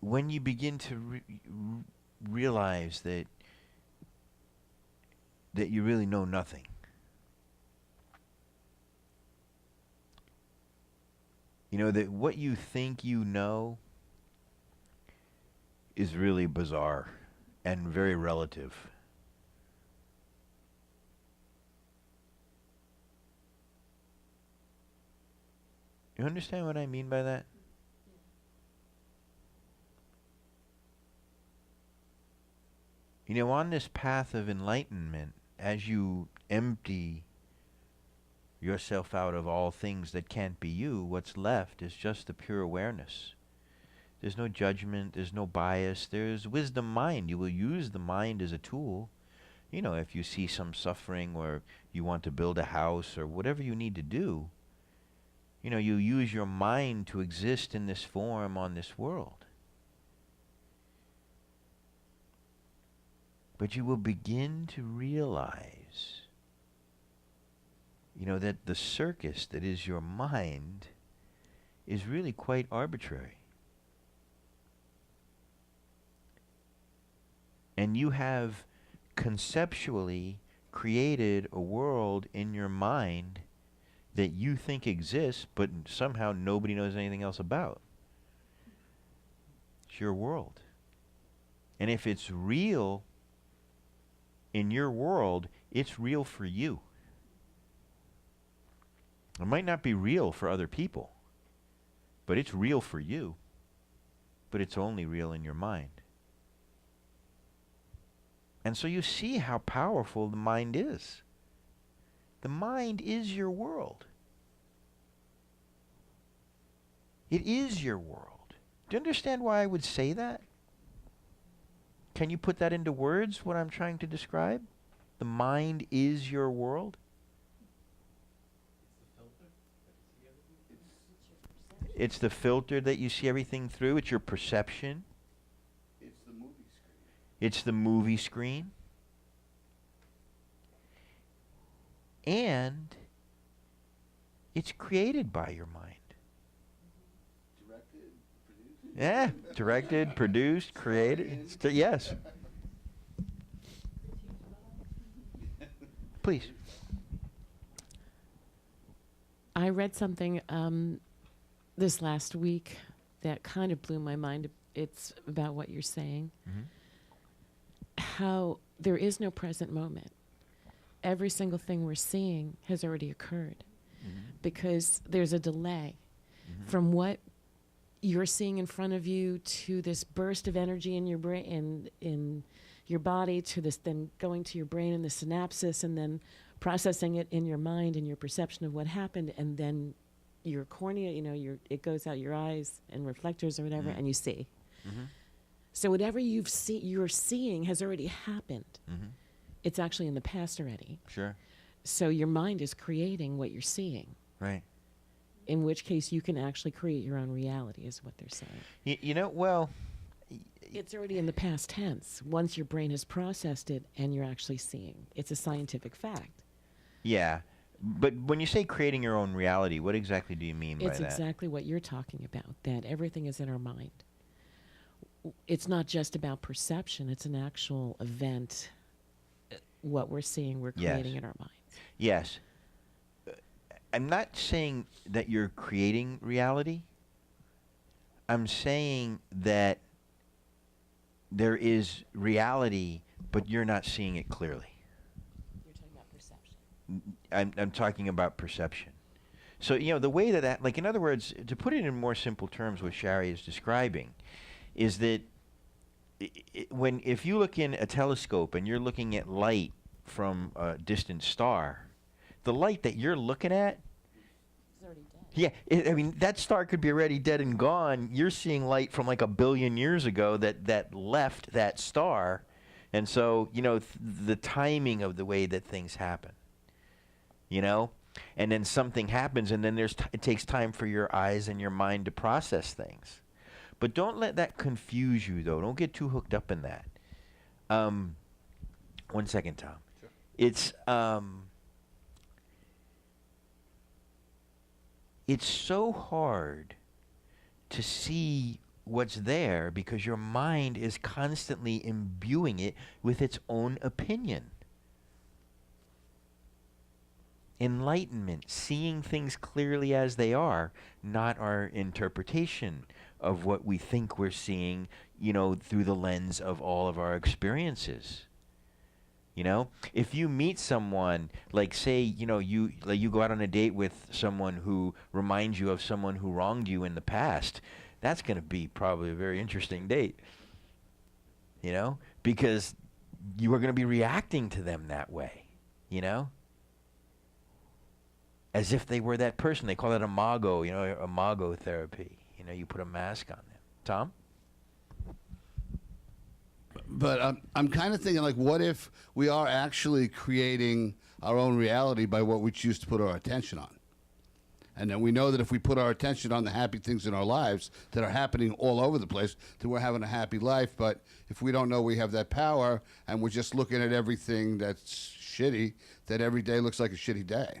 When you begin to realize that you really know nothing. That what you think you know is really bizarre and very relative. You understand what I mean by that? On this path of enlightenment, as you empty yourself out of all things that can't be you, what's left is just the pure awareness. There's no judgment, there's no bias, there's wisdom mind. You will use the mind as a tool. If you see some suffering or you want to build a house or whatever you need to do, you use your mind to exist in this form on this world. But you will begin to realize, that the circus that is your mind is really quite arbitrary. And you have conceptually created a world in your mind that you think exists, but somehow nobody knows anything else about. It's your world. And if it's real in your world, it's real for you. It might not be real for other people, but it's real for you. But it's only real in your mind. And so you see how powerful the mind is. The mind is your world. It is your world. Do you understand why I would say that? Can you put that into words, what I'm trying to describe? The mind is your world? It's the filter that you see everything through. It's your perception. It's the movie screen. It's the movie screen. And it's created by your mind. Directed, produced. Yeah, directed, produced, created. Yes. Please. I read something this last week that kind of blew my mind. It's about what you're saying. Mm-hmm. How there is no present moment. Every single thing we're seeing has already occurred because there's a delay from what you're seeing in front of you to this burst of energy in your brain, in your body, to this then going to your brain and the synapses, and then processing it in your mind and your perception of what happened, and then your cornea, it goes out your eyes and reflectors or whatever, and you see. So whatever you're seeing has already happened. It's actually in the past already. Sure. So your mind is creating what you're seeing. Right. In which case you can actually create your own reality, is what they're saying. Well... It's already in the past tense. Once your brain has processed it and you're actually seeing. It's a scientific fact. Yeah. But when you say creating your own reality, what exactly do you mean by that? It's exactly what you're talking about, that everything is in our mind. It's not just about perception. It's an actual event what we're seeing, we're Yes. creating in our minds. Yes. I'm not saying that you're creating reality. I'm saying that there is reality, but you're not seeing it clearly. You're talking about perception. I'm talking about perception. So, you know, the way that, like, in other words, to put it in more simple terms, what Shari is describing is that if you look in a telescope and you're looking at light from a distant star, the light that you're looking at, It's already dead. yeah, I mean, that star could be already dead and gone. You're seeing light from like 1 billion years ago that left that star. And so, you know, the timing of the way that things happen, you know? And then something happens, and then it takes time for your eyes and your mind to process things. But don't let that confuse you, though. Don't get too hooked up in that. 1 second, Tom. Sure. It's so hard to see what's there because your mind is constantly imbuing it with its own opinion. Enlightenment, seeing things clearly as they are, not our interpretation of what we think we're seeing, you know, through the lens of all of our experiences. You know, if you meet someone, like say, you know, you go out on a date with someone who reminds you of someone who wronged you in the past, that's going to be probably a very interesting date. You know, because you are going to be reacting to them that way, you know? As if they were that person. They call it imago, you know, imago therapy. You know, you put a mask on them. Tom? But I'm kind of thinking, like, what if we are actually creating our own reality by what we choose to put our attention on? And then we know that if we put our attention on the happy things in our lives that are happening all over the place, then we're having a happy life. But if we don't know we have that power and we're just looking at everything that's shitty, then every day looks like a shitty day.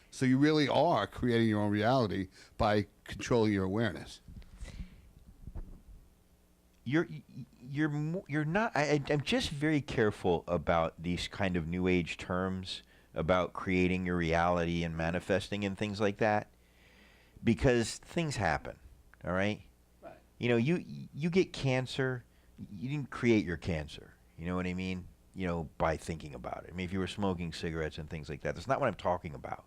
So you really are creating your own reality by controlling your awareness. You're not. I'm just very careful about these kind of new age terms about creating your reality and manifesting and things like that, because things happen. All right. Right. You know, you get cancer. You didn't create your cancer. You know what I mean? You know, by thinking about it. I mean, if you were smoking cigarettes and things like that, that's not what I'm talking about.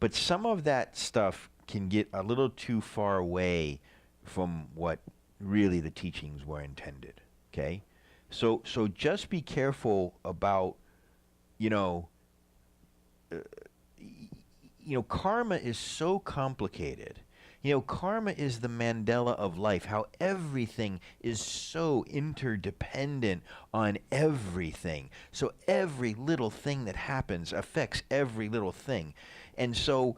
But some of that stuff can get a little too far away from what really the teachings were intended. Okay? So just be careful about, you know, karma is so complicated. You know, karma is the Mandela of life, how everything is so interdependent on everything. So every little thing that happens affects every little thing. And so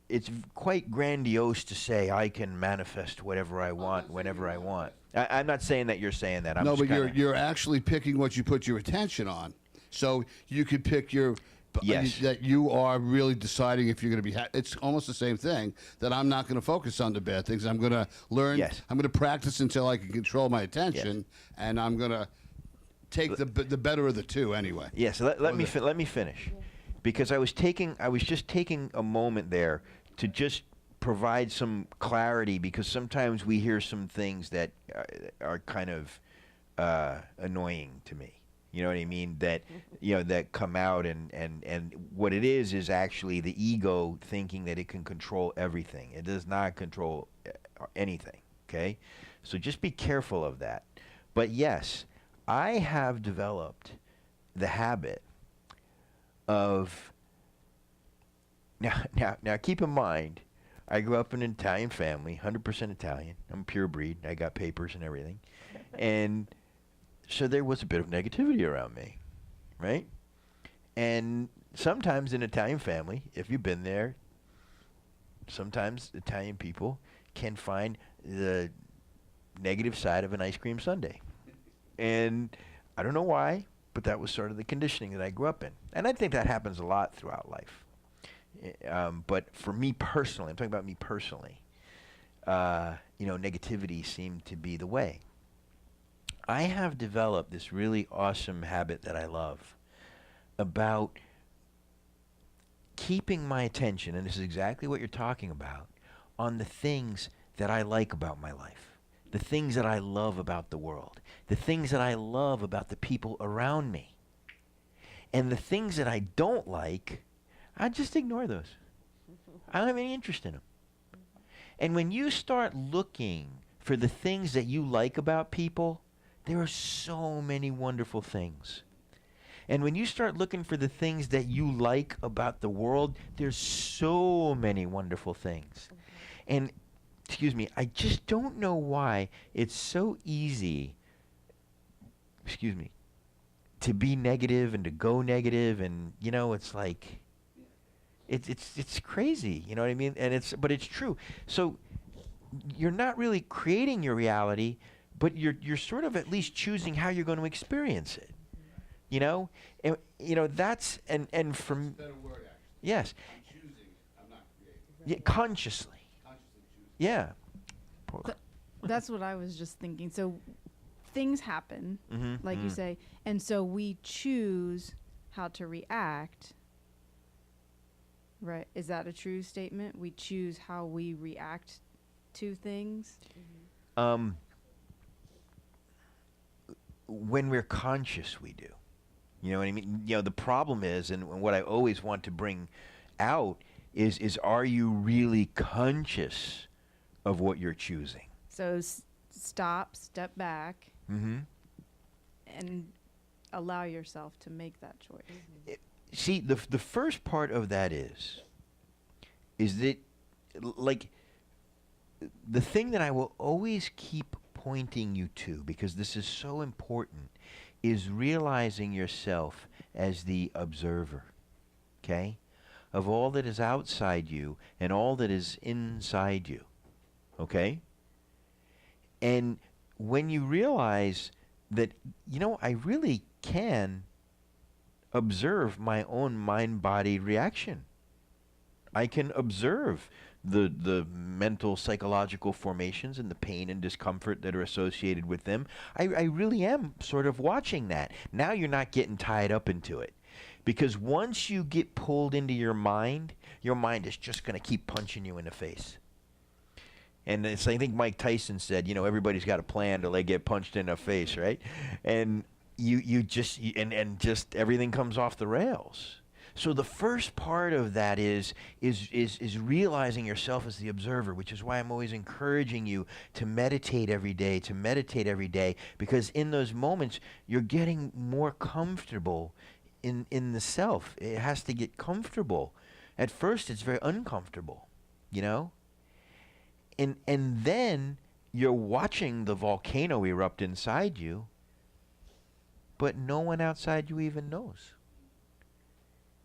it's quite grandiose to say I can manifest whatever I want whenever I want. I'm not saying that you're saying that. No, but you're actually picking what you put your attention on. So you could pick Yes. that you are really deciding if you're going to be it's almost the same thing, that I'm not going to focus on the bad things. I'm going to learn. Yes. I'm going to practice until I can control my attention, and I'm going to take the better of the two anyway. Yes. Let me finish, because I was just taking a moment there to just provide some clarity, because sometimes we hear some things that are kind of annoying to me. You know what I mean? That, you know, that come out and what it is actually the ego thinking that it can control everything. It does not control anything, okay? So just be careful of that. But yes, I have developed the habit of, now keep in mind, I grew up in an Italian family, 100% Italian. I'm pure breed. I got papers and everything. And so there was a bit of negativity around me, right? And sometimes in Italian family, if you've been there, sometimes Italian people can find the negative side of an ice cream sundae. And I don't know why, but that was sort of the conditioning that I grew up in. And I think that happens a lot throughout life. But for me personally, I'm talking about me personally, negativity seemed to be the way. I have developed this really awesome habit that I love about keeping my attention, and this is exactly what you're talking about, on the things that I like about my life, the things that I love about the world, the things that I love about the people around me. And the things that I don't like, I just ignore those. I don't have any interest in them. And when you start looking for the things that you like about people, there are so many wonderful things. And when you start looking for the things that you like about the world, there's so many wonderful things. And, excuse me, I just don't know why it's so easy, to be negative and to go negative, and, you know, it's like, it's crazy, you know what I mean? And but it's true. So you're not really creating your reality, but you're sort of at least choosing how you're going to experience it. You know, and you know that's and from Better word, actually. yes, I'm choosing it. I'm not creating. yeah, consciously, Consciously choosing. yeah. That's what I was just thinking. So things happen, like you say, and so we choose how to react. Right? Is that a true statement? We choose how we react to things. When we're conscious, we do. You know what I mean? You know, the problem is, and what I always want to bring out is are you really conscious of what you're choosing? So step back, and allow yourself to make that choice. See, the first part of that is that, like, the thing that I will always keep pointing you to, because this is so important, is realizing yourself as the observer, okay, of all that is outside you and all that is inside you, okay? And when you realize that, you know, I really can observe my own mind-body reaction. I can observe the mental, psychological formations and the pain and discomfort that are associated with them. I really am sort of watching that. Now you're not getting tied up into it. Because once you get pulled into your mind is just going to keep punching you in the face. And it's, I think Mike Tyson said, you know, everybody's got a plan till they get punched in the face, right? And you just everything comes off the rails. So the first part of that is realizing yourself as the observer, which is why I'm always encouraging you to meditate every day, because in those moments you're getting more comfortable in the self. It has to get comfortable. At first it's very uncomfortable, you know? And then you're watching the volcano erupt inside you, but no one outside you even knows.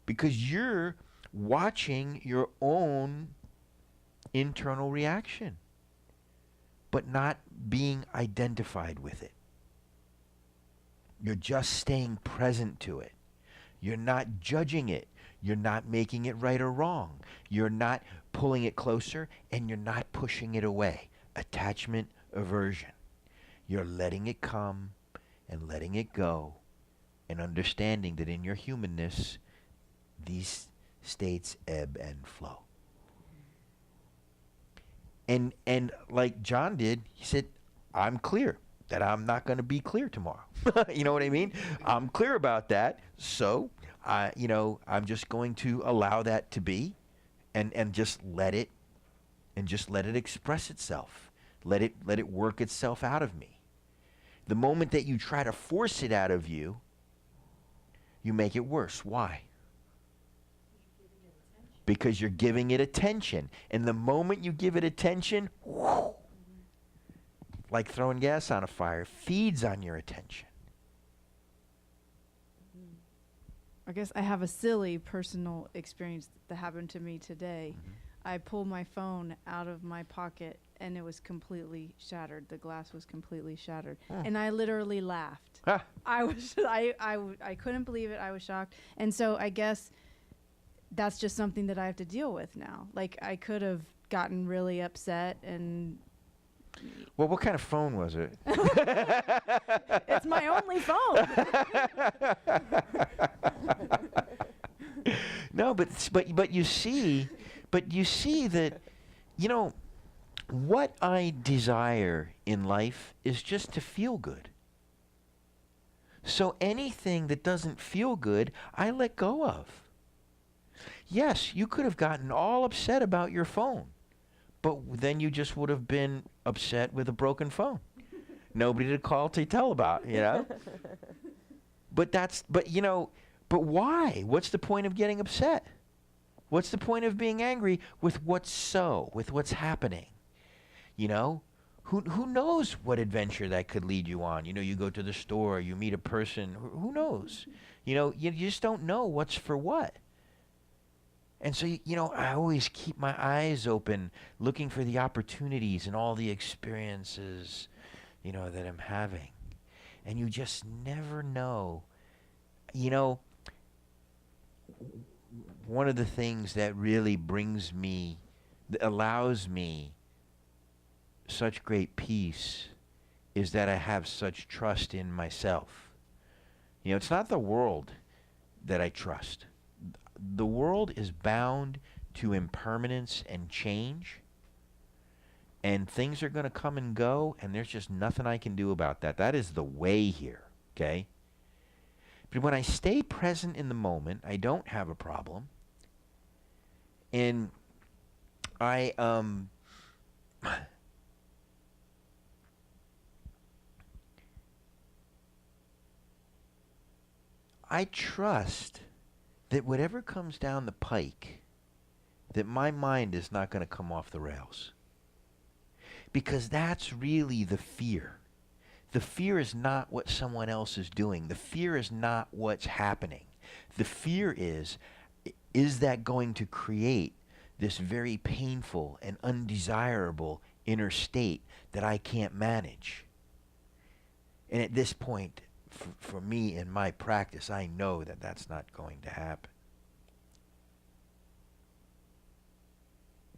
Because you're watching your own internal reaction, but not being identified with it. You're just staying present to it. You're not judging it. You're not making it right or wrong. You're not pulling it closer, and you're not pushing it away. Attachment, aversion. You're letting it come and letting it go, and understanding that in your humanness, these states ebb and flow. And like John did, he said, I'm clear that I'm not going to be clear tomorrow. You know what I mean? I'm clear about that. So, I'm just going to allow that to be, and just let it express itself. Let it work itself out of me. The moment that you try to force it out of you, you make it worse. Why? Because you're giving it attention. And the moment you give it attention, whoo, like throwing gas on a fire, feeds on your attention. I guess I have a silly personal experience that happened to me today. I pulled my phone out of my pocket and it was completely shattered. The glass was completely shattered. And I literally laughed. I couldn't believe it. I was shocked. And so I guess that's just something that I have to deal with now. Like, I could have gotten really upset and Well, what kind of phone was it? It's my only phone. No, but you see that, you know, what I desire in life is just to feel good. So anything that doesn't feel good, I let go of. Yes, you could have gotten all upset about your phone, but then you just would have been upset with a broken phone. Nobody to call to tell about, you know? But why? What's the point of getting upset? What's the point of being angry with with what's happening? You know? Who knows what adventure that could lead you on? You know, you go to the store, you meet a person, who knows? You know, you just don't know what's for what. And so, you know, I always keep my eyes open, looking for the opportunities and all the experiences, you know, that I'm having. And you just never know. You know, one of the things that really allows me such great peace is that I have such trust in myself. You know, it's not the world that I trust. The world is bound to impermanence and change, and things are going to come and go, and there's just nothing I can do about that. That is the way here, okay? But when I stay present in the moment, I don't have a problem. And I trust that whatever comes down the pike, that my mind is not going to come off the rails. Because that's really the fear. The fear is not what someone else is doing. The fear is not what's happening. The fear is that going to create this very painful and undesirable inner state that I can't manage? And at this point, for me in my practice, I know that that's not going to happen.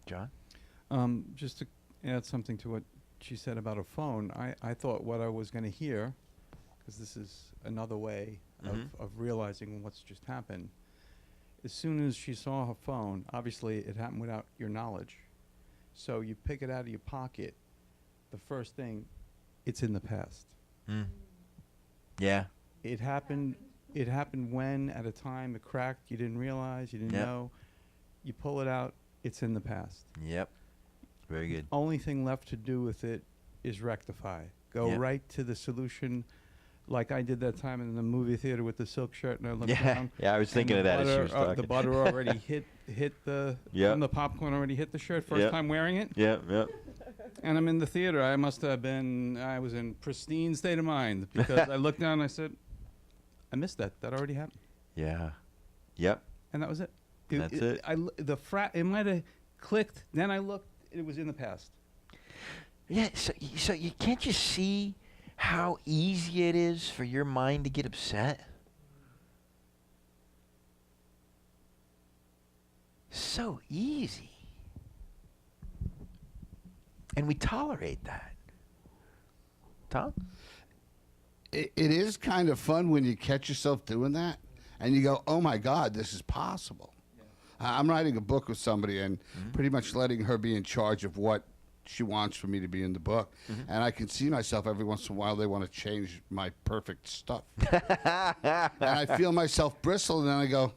John? Just to add something to what she said about a phone, I thought what I was going to hear, because this is another way of realizing what's just happened. As soon as she saw her phone, obviously it happened without your knowledge. So you pick it out of your pocket, the first thing, it's in the past. Mm. Yeah. It happened when, at a time, it cracked, you didn't realize, you didn't know. You pull it out, it's in the past. Yep. Very good. Only thing left to do with it is rectify. Go right to the solution, like I did that time in the movie theater with the silk shirt, and I looked down. Yeah, I was thinking of that as she was talking. The butter already hit the, and the popcorn already hit the shirt, first time wearing it. Yep. And I'm in the theater. I was in pristine state of mind, because I looked down and I said, I missed that. That already happened. Yeah. Yep. And that was it. That's it. It might have clicked. Then I looked. It was in the past. Yeah. So you can't you see how easy it is for your mind to get upset? So easy. And we tolerate that. Tom? It is kind of fun when you catch yourself doing that and you go, oh my God, this is possible. Yeah. I'm writing a book with somebody and pretty much letting her be in charge of what she wants for me to be in the book. And I can see myself every once in a while, they want to change my perfect stuff. And I feel myself bristle, and then I go,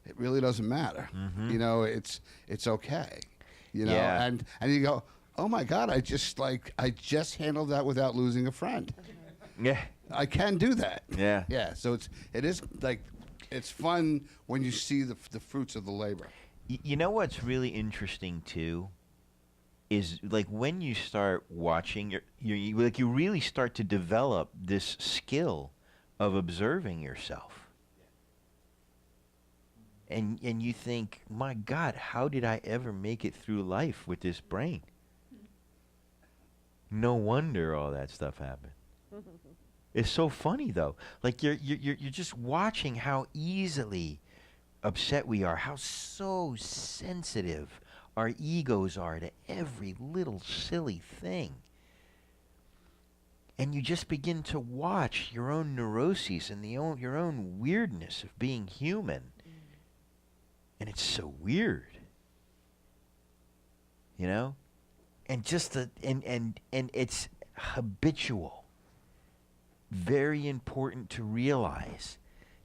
it really doesn't matter. You know, it's okay. You know, and you go, oh my God, I just handled that without losing a friend. Yeah. I can do that. Yeah. Yeah. So it is it's fun when you see the fruits of the labor. You know what's really interesting too is like when you start watching you really start to develop this skill of observing yourself. And you think, my God, how did I ever make it through life with this brain? No wonder all that stuff happened. It's so funny though. Like you're just watching how easily upset we are, how so sensitive our egos are to every little silly thing. And you just begin to watch your own neuroses and your own weirdness of being human. And it's so weird. You know? And just and it's habitual. Very important to realize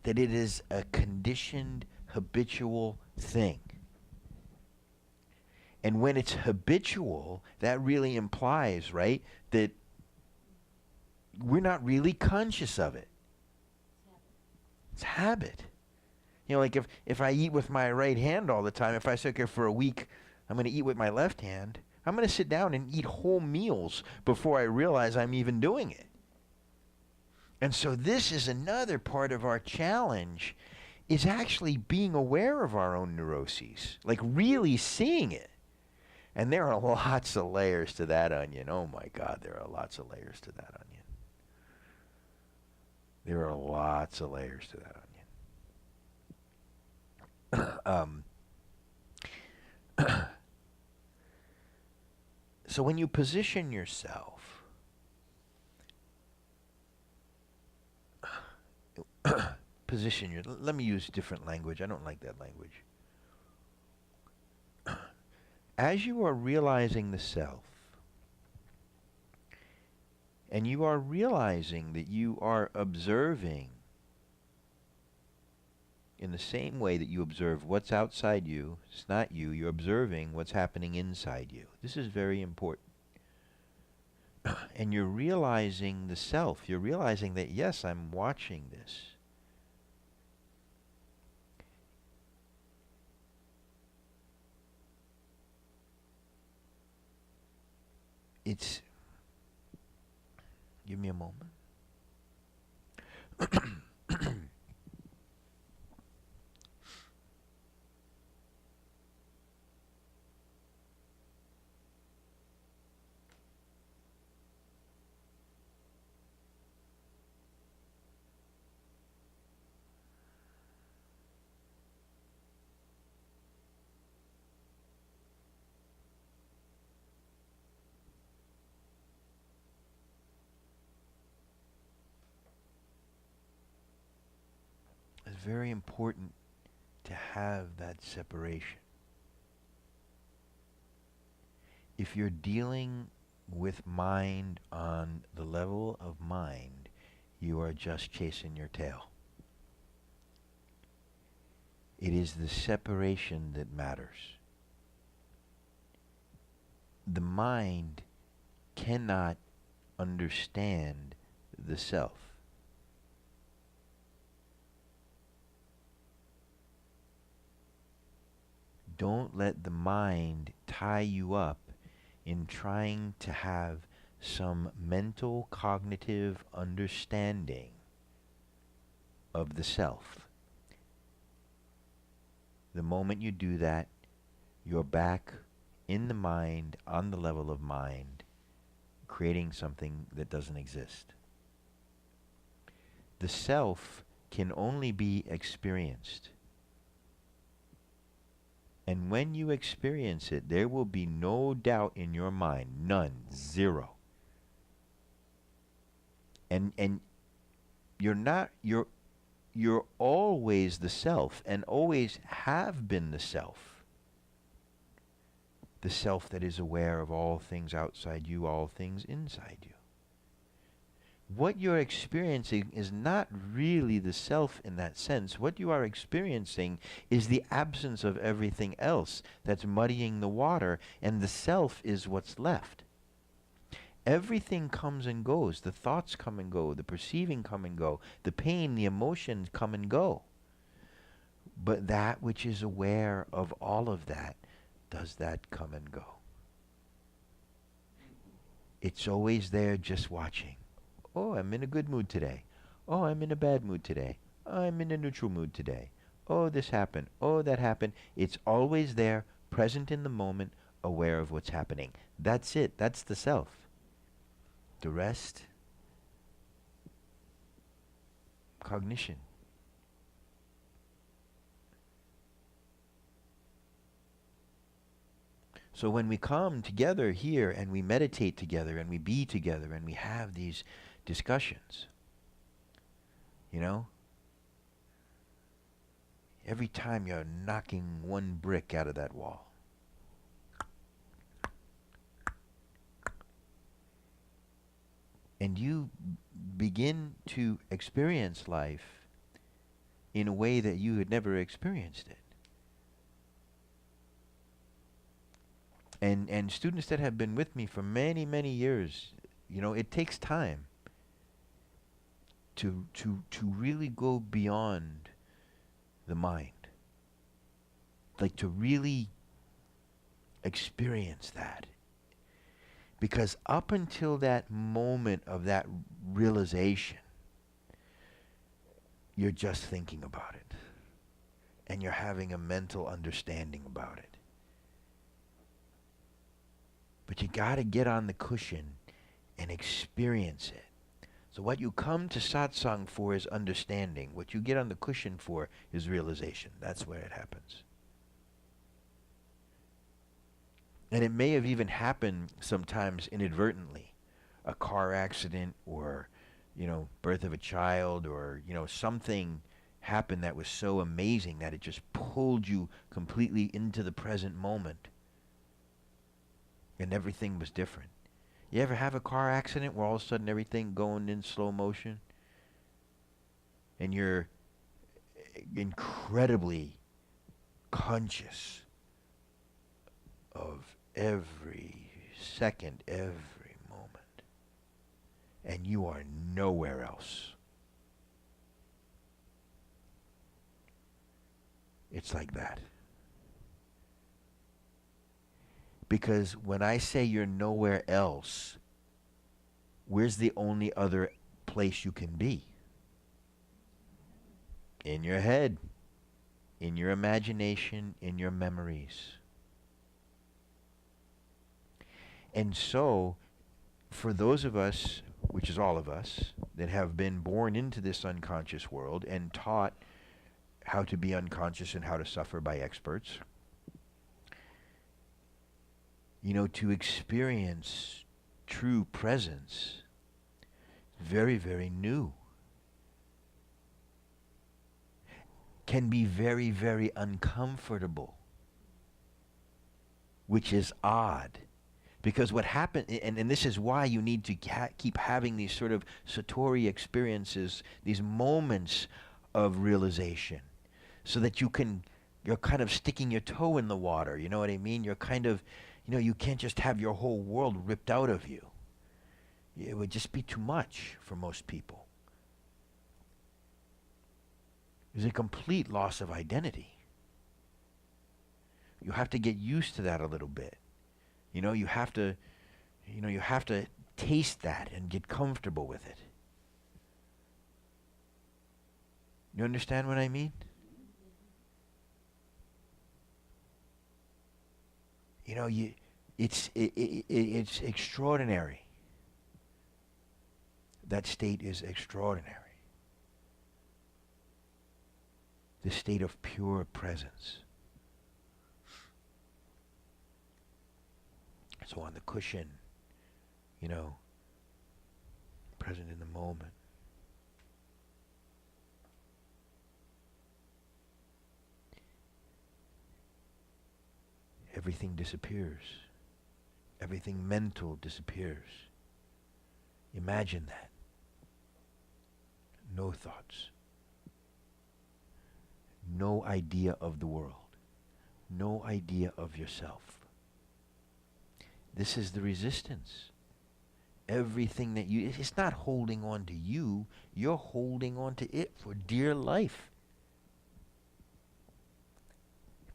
that it is a conditioned, habitual thing. And when it's habitual, that really implies, right, that we're not really conscious of it. It's habit. You know, like if I eat with my right hand all the time, if I sit here for a week, I'm going to eat with my left hand, I'm going to sit down and eat whole meals before I realize I'm even doing it. And so this is another part of our challenge, is actually being aware of our own neuroses, like really seeing it. And there are lots of layers to that onion. Oh my God, there are lots of layers to that onion. There are lots of layers to that onion. So when you position yourself, let me use different language. I don't like that language. As you are realizing the self, and you are realizing that you are observing in the same way that you observe what's outside you, it's not you, you're observing what's happening inside you. This is very important. And you're realizing the self. You're realizing that, yes, I'm watching this. It's... Give me a moment. It's very important to have that separation. If you're dealing with mind on the level of mind, you are just chasing your tail. It is the separation that matters. The mind cannot understand the self. Don't let the mind tie you up in trying to have some mental cognitive understanding of the self. The moment you do that, you're back in the mind, on the level of mind, creating something that doesn't exist. The self can only be experienced. And when you experience it, there will be no doubt in your mind, none, zero. And you're always the self, and always have been the self. The self that is aware of all things outside you, all things inside you. What you're experiencing is not really the self in that sense. What you are experiencing is the absence of everything else that's muddying the water, and the self is what's left. Everything comes and goes. The thoughts come and go. The perceiving come and go. The pain, the emotions come and go. But that which is aware of all of that, does that come and go? It's always there, just watching. Oh, I'm in a good mood today. Oh, I'm in a bad mood today. Oh, I'm in a neutral mood today. Oh, this happened. Oh, that happened. It's always there, present in the moment, aware of what's happening. That's it. That's the self. The rest, cognition. So when we come together here and we meditate together and we be together and we have these discussions, you know, every time you're knocking one brick out of that wall. And you begin to experience life in a way that you had never experienced it. And students that have been with me for many, many years, you know, it takes time to really go beyond the mind. Like to really experience that. Because up until that moment of that realization, you're just thinking about it. And you're having a mental understanding about it. But you got to get on the cushion and experience it. So what you come to satsang for is understanding. What you get on the cushion for is realization. That's where it happens. And it may have even happened sometimes inadvertently. A car accident or, you know, birth of a child or, you know, something happened that was so amazing that it just pulled you completely into the present moment. And everything was different. You ever have a car accident where all of a sudden everything going in slow motion? And you're incredibly conscious of every second, every moment. And you are nowhere else. It's like that. Because when I say you're nowhere else, where's the only other place you can be? In your head, in your imagination, in your memories. And so, for those of us, which is all of us, that have been born into this unconscious world and taught how to be unconscious and how to suffer by experts, you know, to experience true presence, very, very new. Can be very, very uncomfortable, which is odd. Because what happened, and this is why you need to keep having these sort of satori experiences, these moments of realization, so that you're kind of sticking your toe in the water, you know what I mean? You're kind of, you know, you can't just have your whole world ripped out of you. It would just be too much for most people. There's a complete loss of identity. You have to get used to that a little bit. You know, you have to taste that and get comfortable with it. You understand what I mean? You know, it's extraordinary. That state is extraordinary. The state of pure presence. So on the cushion, you know, present in the moment. Everything disappears. Everything mental disappears. Imagine that. No thoughts. No idea of the world. No idea of yourself. This is the resistance. Everything that it's not holding on to you, you're holding on to it for dear life.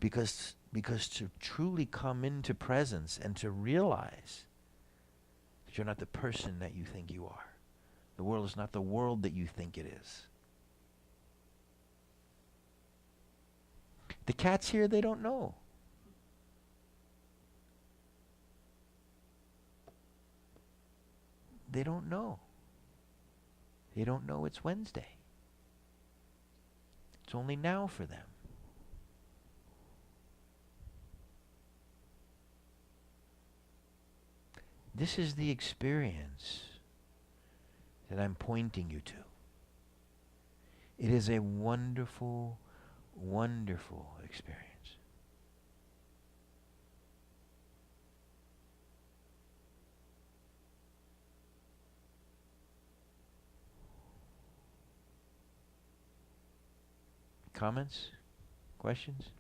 Because to truly come into presence and to realize that you're not the person that you think you are. The world is not the world that you think it is. The cats here, they don't know. They don't know. They don't know it's Wednesday. It's only now for them. This is the experience that I'm pointing you to. It is a wonderful, wonderful experience. Comments? Questions?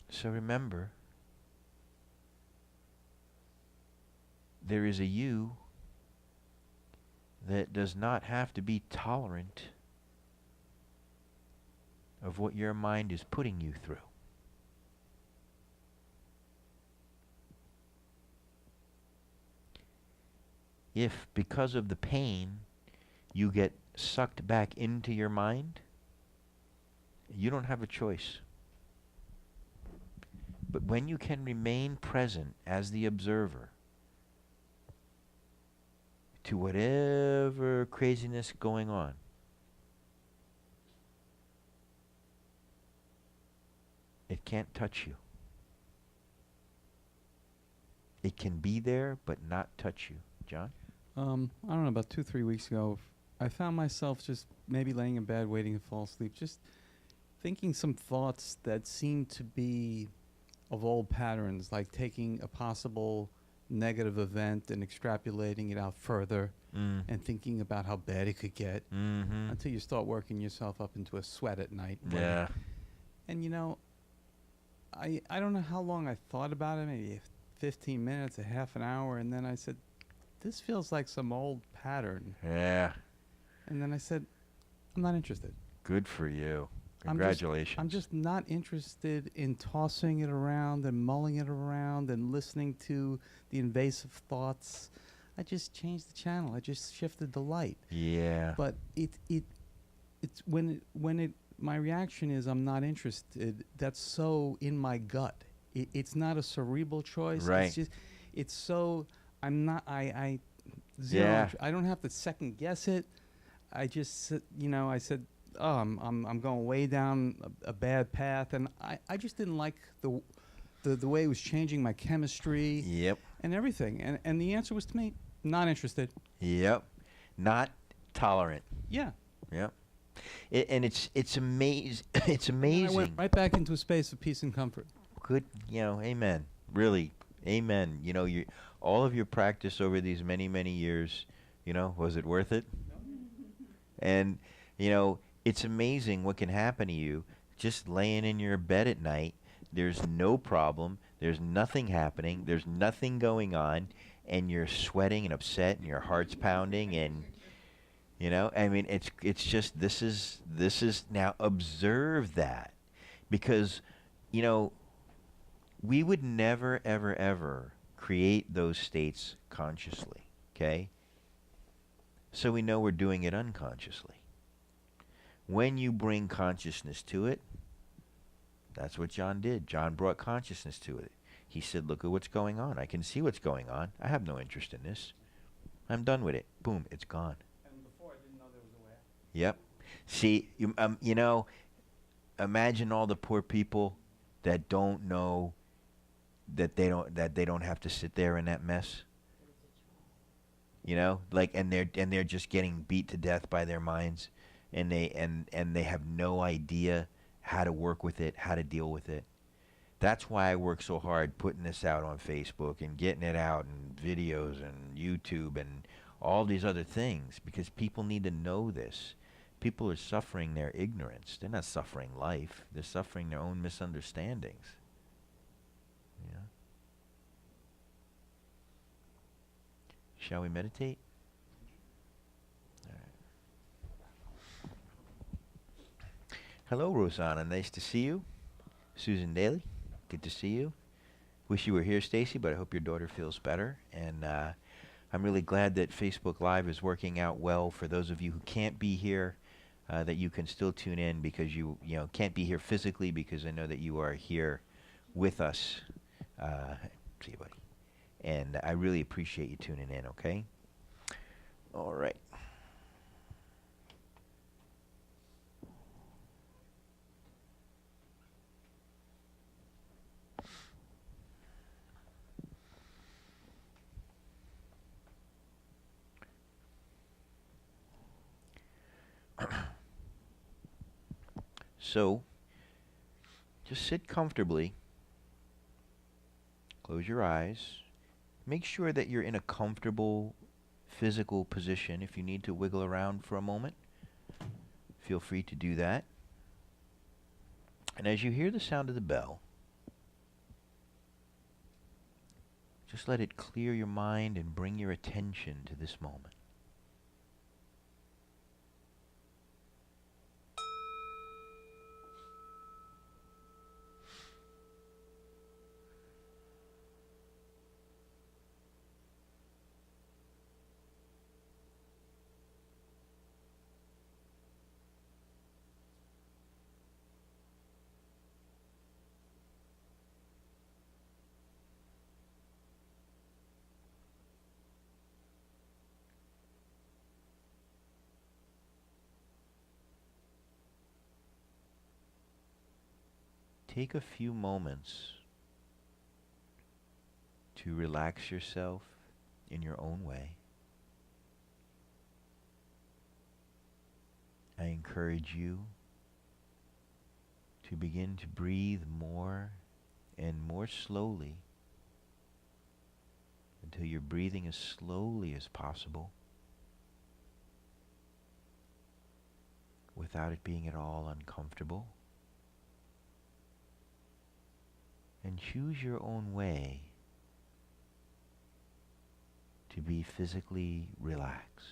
So remember, there is a you that does not have to be tolerant of what your mind is putting you through. If, because of the pain, you get sucked back into your mind, you don't have a choice. But when you can remain present as the observer to whatever craziness going on, it can't touch you. It can be there, but not touch you. John? I don't know, about 2-3 weeks ago, I found myself just maybe laying in bed waiting to fall asleep, just thinking some thoughts that seemed to be of old patterns, like taking a possible negative event and extrapolating it out further and thinking about how bad it could get until you start working yourself up into a sweat at night. Yeah. And you know, I don't know how long I thought about it, maybe 15 minutes, a half an hour, and then I said, this feels like some old pattern. Yeah. And then I said, I'm not interested. Good for you. Congratulations. I'm just not interested in tossing it around and mulling it around and listening to the invasive thoughts. I just changed the channel. I just shifted the light. Yeah. But it's my reaction is I'm not interested. That's so in my gut. It's not a cerebral choice. Right. It's just, it's so, I'm not, I zero. Yeah. I don't have to second guess it. I just, I said, oh, I'm going way down a bad path, and I just didn't like the way it was changing my chemistry. Yep. And everything. And the answer was to me, not interested. Yep. Not tolerant. Yeah. Yep. And it's amazing. It's amazing. And I went right back into a space of peace and comfort. Good, amen. Really, amen. All of your practice over these many, many years, was it worth it? And, it's amazing what can happen to you just laying in your bed at night. There's no problem. There's nothing happening. There's nothing going on. And you're sweating and upset and your heart's pounding. And, it's just, this is now observe that. Because, we would never, ever, ever create those states consciously, okay? So we know we're doing it unconsciously. When you bring consciousness to it, that's what John did. John brought consciousness to it. He said, look at what's going on. I can see what's going on. I have no interest in this. I'm done with it. Boom, it's gone. And before I didn't know there was a way. Yep. See, imagine all the poor people that don't know that they don't have to sit there in that mess. And they're just getting beat to death by their minds, and they have no idea how to work with it, how to deal with it. That's why I work so hard putting this out on Facebook and getting it out in videos and YouTube and all these other things, because people need to know this. People are suffering their ignorance. They're not suffering life. They're suffering their own misunderstandings. Yeah. Shall we meditate? All right. Hello, Rosanna. Nice to see you. Susan Daly, good to see you. Wish you were here, Stacy, but I hope your daughter feels better. And I'm really glad that Facebook Live is working out well for those of you who can't be here, that you can still tune in because you can't be here physically, because I know that you are here with us. See you, buddy. And I really appreciate you tuning in, okay? All right. So, just sit comfortably. Close your eyes. Make sure that you're in a comfortable physical position. If you need to wiggle around for a moment, feel free to do that. And as you hear the sound of the bell, just let it clear your mind and bring your attention to this moment. Take a few moments to relax yourself in your own way. I encourage you to begin to breathe more and more slowly until you're breathing as slowly as possible without it being at all uncomfortable. And choose your own way to be physically relaxed.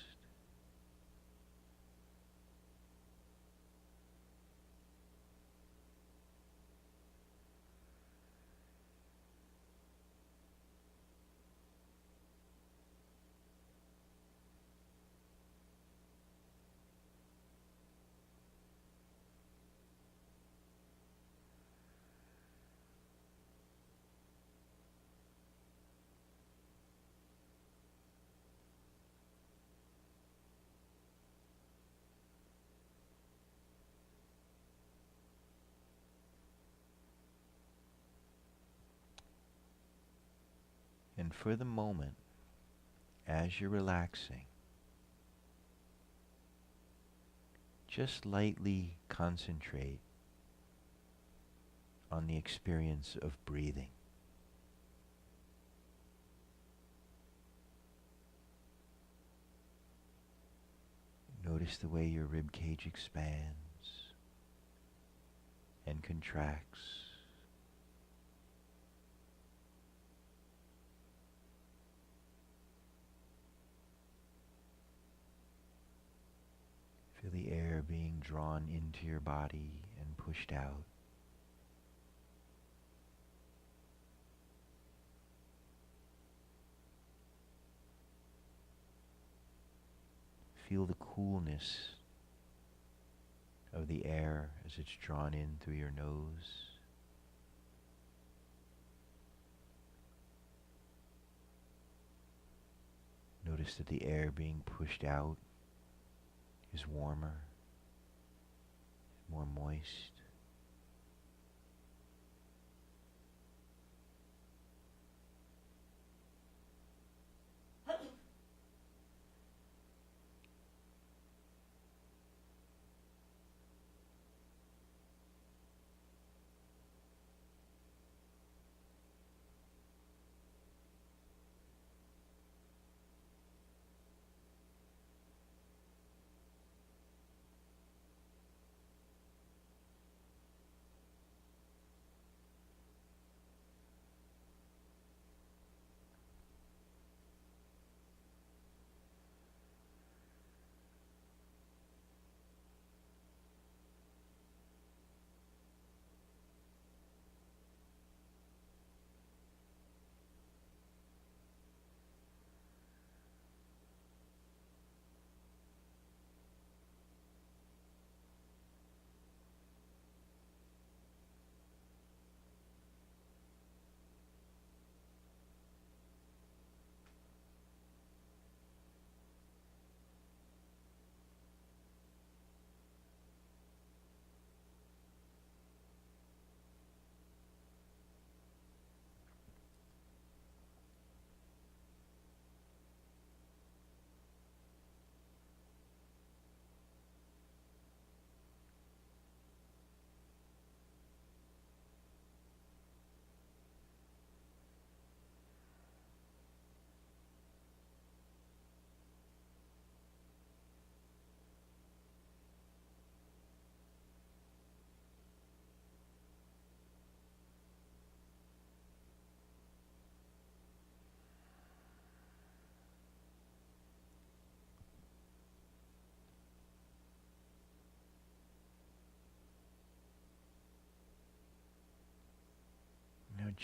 And for the moment, as you're relaxing, just lightly concentrate on the experience of breathing. Notice the way your rib cage expands and contracts. Feel the air being drawn into your body and pushed out. Feel the coolness of the air as it's drawn in through your nose. Notice that the air being pushed out is warmer, more moist.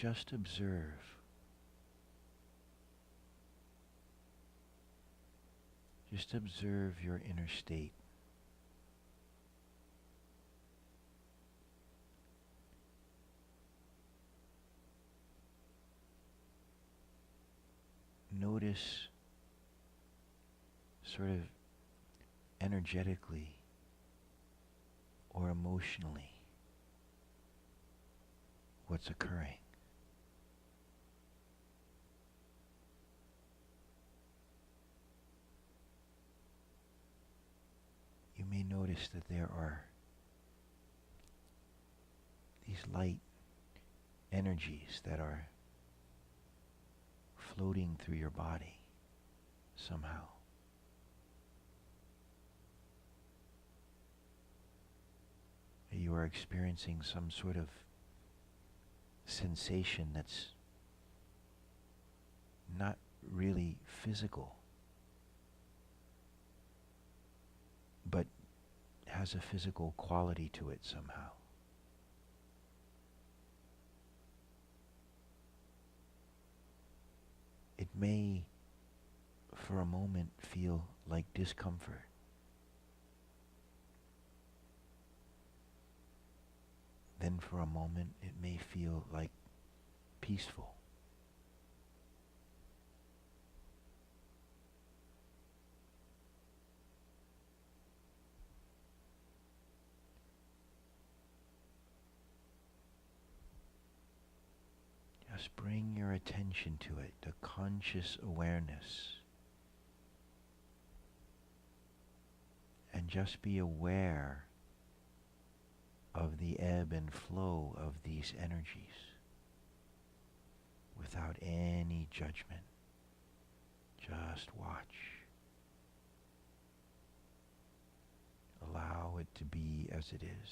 just observe. Just observe your inner state. Notice sort of energetically or emotionally what's occurring. You may notice that there are these light energies that are floating through your body somehow. You are experiencing some sort of sensation that's not really physical, but has a physical quality to it somehow. It may, for a moment, feel like discomfort. Then for a moment, it may feel like peaceful. Just bring your attention to it, the conscious awareness. And just be aware of the ebb and flow of these energies without any judgment. Just watch. Allow it to be as it is.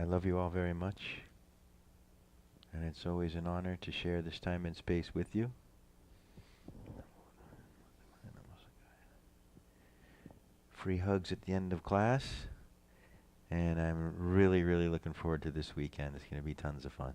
I love you all very much. And it's always an honor to share this time and space with you. Free hugs at the end of class. And I'm really, really looking forward to this weekend. It's going to be tons of fun.